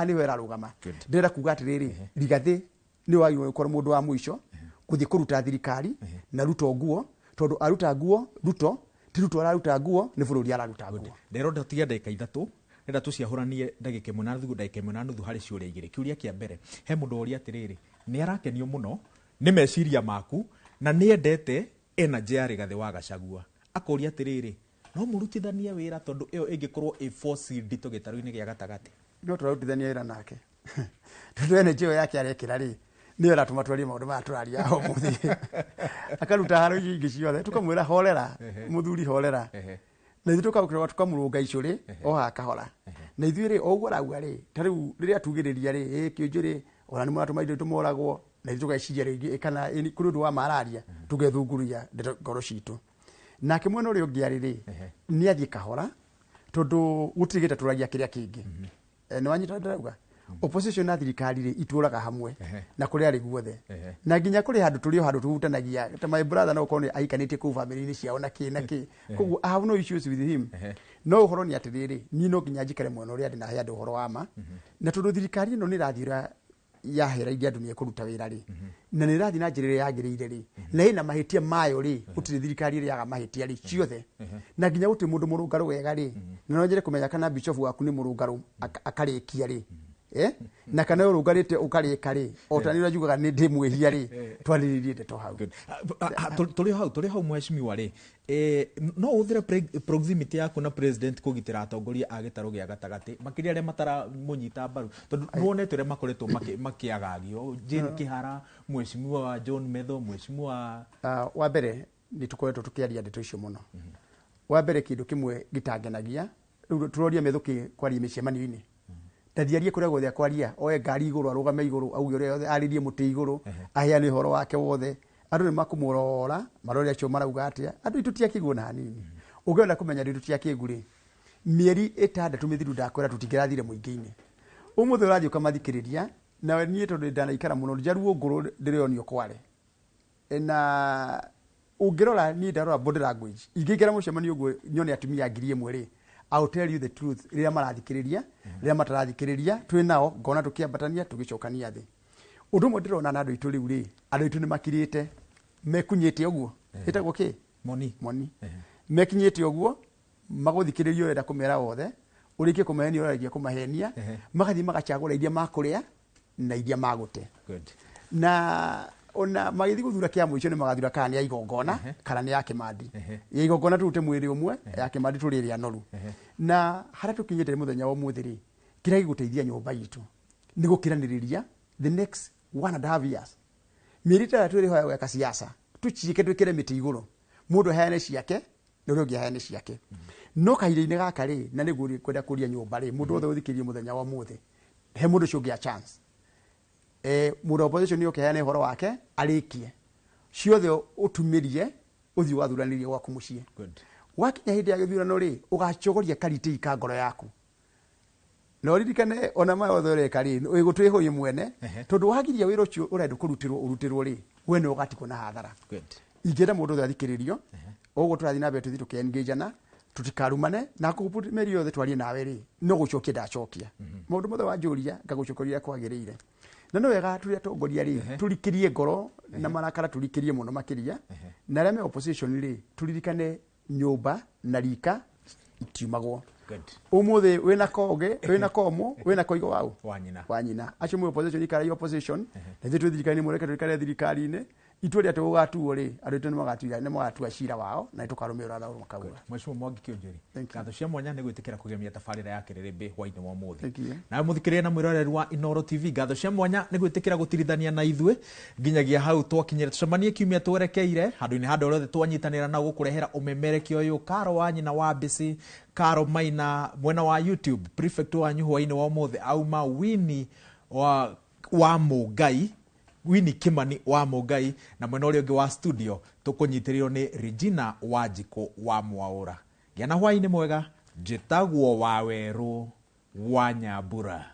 ni wera rugama ndira kuga atiriri rigathe ni wayo ukora mundu wa mwisho kuthi kuruta thirikari na Ruto nguo tondu aruta nguo Ruto ti Ruto araruta nguo ni bururi araruta nguo ndero ndotiga ndeka ithatu renda tuciahuranie ndagika 1 na nuthu ndagika 1 na nuthu hari ciuria igiri kiuria kia mbere he mundu oria atiriri ni arakenio muno ni meciria maku na ni endete energy ya Rigathi wa Gachagua akoria atiriri no murutithania wira tondu iyo ingikorwo a force ndito gitaru-ini gia gatagati no turarutithania wira nake tondu energy yake arekira ri niyo ratuma twarie maundu ma turaria ho muthi akaruta haro ingi ciothe tukamwira horera muthuri horera na ithu tukaukirewa tukamurunga icuri o hakahora na ithu ri oguo rauga ri tariu riria tugiriria ri Kiunjuri ona ni mwatuma indo tumoragwo na ithu tugaiciria ringi kana kuri undu wa mararia tugethunguria ngoro citu nake mwena uria ungi ari ri ni athie kahora tondu gutirigite turagia kiria kingi ni wanyita ndirauga opposition na thirikari ri ituraga hamwe na kuri ari guothe na nginya kuri handu turi handu tuhutanagia ta my brother no kone aikanitie ku family ni ciao na ki koguo I have no issues with him no uhoro ni atiriri ni no nginya njikare mwena uria ndina haya uhoro wa ma na tondu thirikari no ni rathira yahera idia dunia kuruta wira ri na ni rathi na njirire yagirire ri na ina mahitia mayo ri utiri thirikari ri yaga mahitia ri ciothe na nginya uti mundu murungaru wega ri na no njire kumenya kana bishop waku ni murungaru akarikia ri na kana urungarite ukarika ri otani urajugaga ni ndimwehia ri twariririe ndeto hau turi hau mheshimiwa ri no uthire proximity yaku na president kugitira atongoria a gitaru gia gatagati makiria aria matara munyita mbaru tondu nuonete ria makoretwo makiagagio Jane Kihara mheshimiwa John Medho mheshimiwa wa mbere ni tukoretwo tukiaria ndeto icio muno wa mbere kindu kimwe gitangenagia turoria Medhuki kwaria micemani-ini tathiarie kuria gothe akwaria oe ngari iguru arugame iguru auge uria yothe aririe muti iguru aheane horo wake wothe andu ni makumurora marori acio marauga atia andu itutiakiguo hanini ugiona kumenya ndu tiakiguri mieri 6 mithiru ndakwira tutingirathire muingi-ini umuthe urathie ukamathikiriria na nie tondu ndanaikara muno njaruo nguru ndironio kware na ungirora ni ndarora body language ingikira mucemanio guo nyone atumia ngiri imwe ri I'll tell you the truth riria marathikiriria riria matarathikiriria twi nao ngona tukiambatania tugicokania thi undu mwe ndirona na andu itu riu ri andu itu ni makirite mekunyite uguo itagwo ki moni mekinyite uguo maguthikiririo wenda kumera wothe urikie kumehenia uragia kumahenia magathi magachagura iria makuria na iria magute na ona magithi guthura kia mwicio ni magathura kana ni ya igongona kana ni ya Kimandi ya igongona turute mwiri umwe ya Kimandi turiri ya noru na haria tukinyite muthenya wa muthiri kira giguteithia nyumba yitu ni gukiraniriria the next 1.5 years mirita twiri hoya gweka siasa tuchike twikire miti iguru mundu heane ciake na uria heane ciake no kaire-ini gaka ri na ni guri kwenda kuria nyumba ri mundu othe uthikirie muthenya wa muthi he mundu cio chance mundu opposition ni ukeheane horo wake arikie ciothe utumirie uthii wathuranirie gwaku mucie wakinya hindi ya githurano ri ugacogoria kariti ka ngoro yaku no ririkane ona ma othe reka ri igutwihoye mwene tondu wagiria wira ucio urenda kurutirwo ri we no ugatiko na hathara ingenda mundu othe athikiririo uguo turathi na mbere tuthi tukiengagana tutikarumane na kupumerio othe twarie nawe ri no gucokia ndacokia mundu mothe wanjuria ngagucokoria kwagirire na no wega turi atongoria ri turikirie ngoro na marakara turikirie muno makiria na reme opposition ri turirikane nyumba na rika itiumagwo umuthi wina koge wina komo wina koigo wau wanyina acio mu opposition ikara opposition na thitu thirikari mureke turikare thirikari-ini itwari tugatuo ri andu ni magatuira ni magatua cira wao na tukarumira thauru makagura mheshimiwa Mwangi Kiunjuri ngatho cia mwanya ni gwitikira kugemia tabarira ya Kirirembe hwaini wa muthi na muthikiria na mwiroreri wa Inoro TV ngatho cia mwanya ni gwitikira gutirithania na ithue nginyagia hau twakinyira tucemanie kiumia twerekeire handu-ini handa rothe twanyitanira na gukurehera umemerekia uyu Karo wanyina wa Bisi Karo Maina mwena wa YouTube prefect wanyu hwaini wa muthi auma Wini wa Mugai Wini Kimani wa Mugai na mwena uria ungi wa studio tukunyitirirwo ni Regina Wanjiko wa Mwaura. Giana hwaini mwega njitagwo wa Weru wa Nyambura.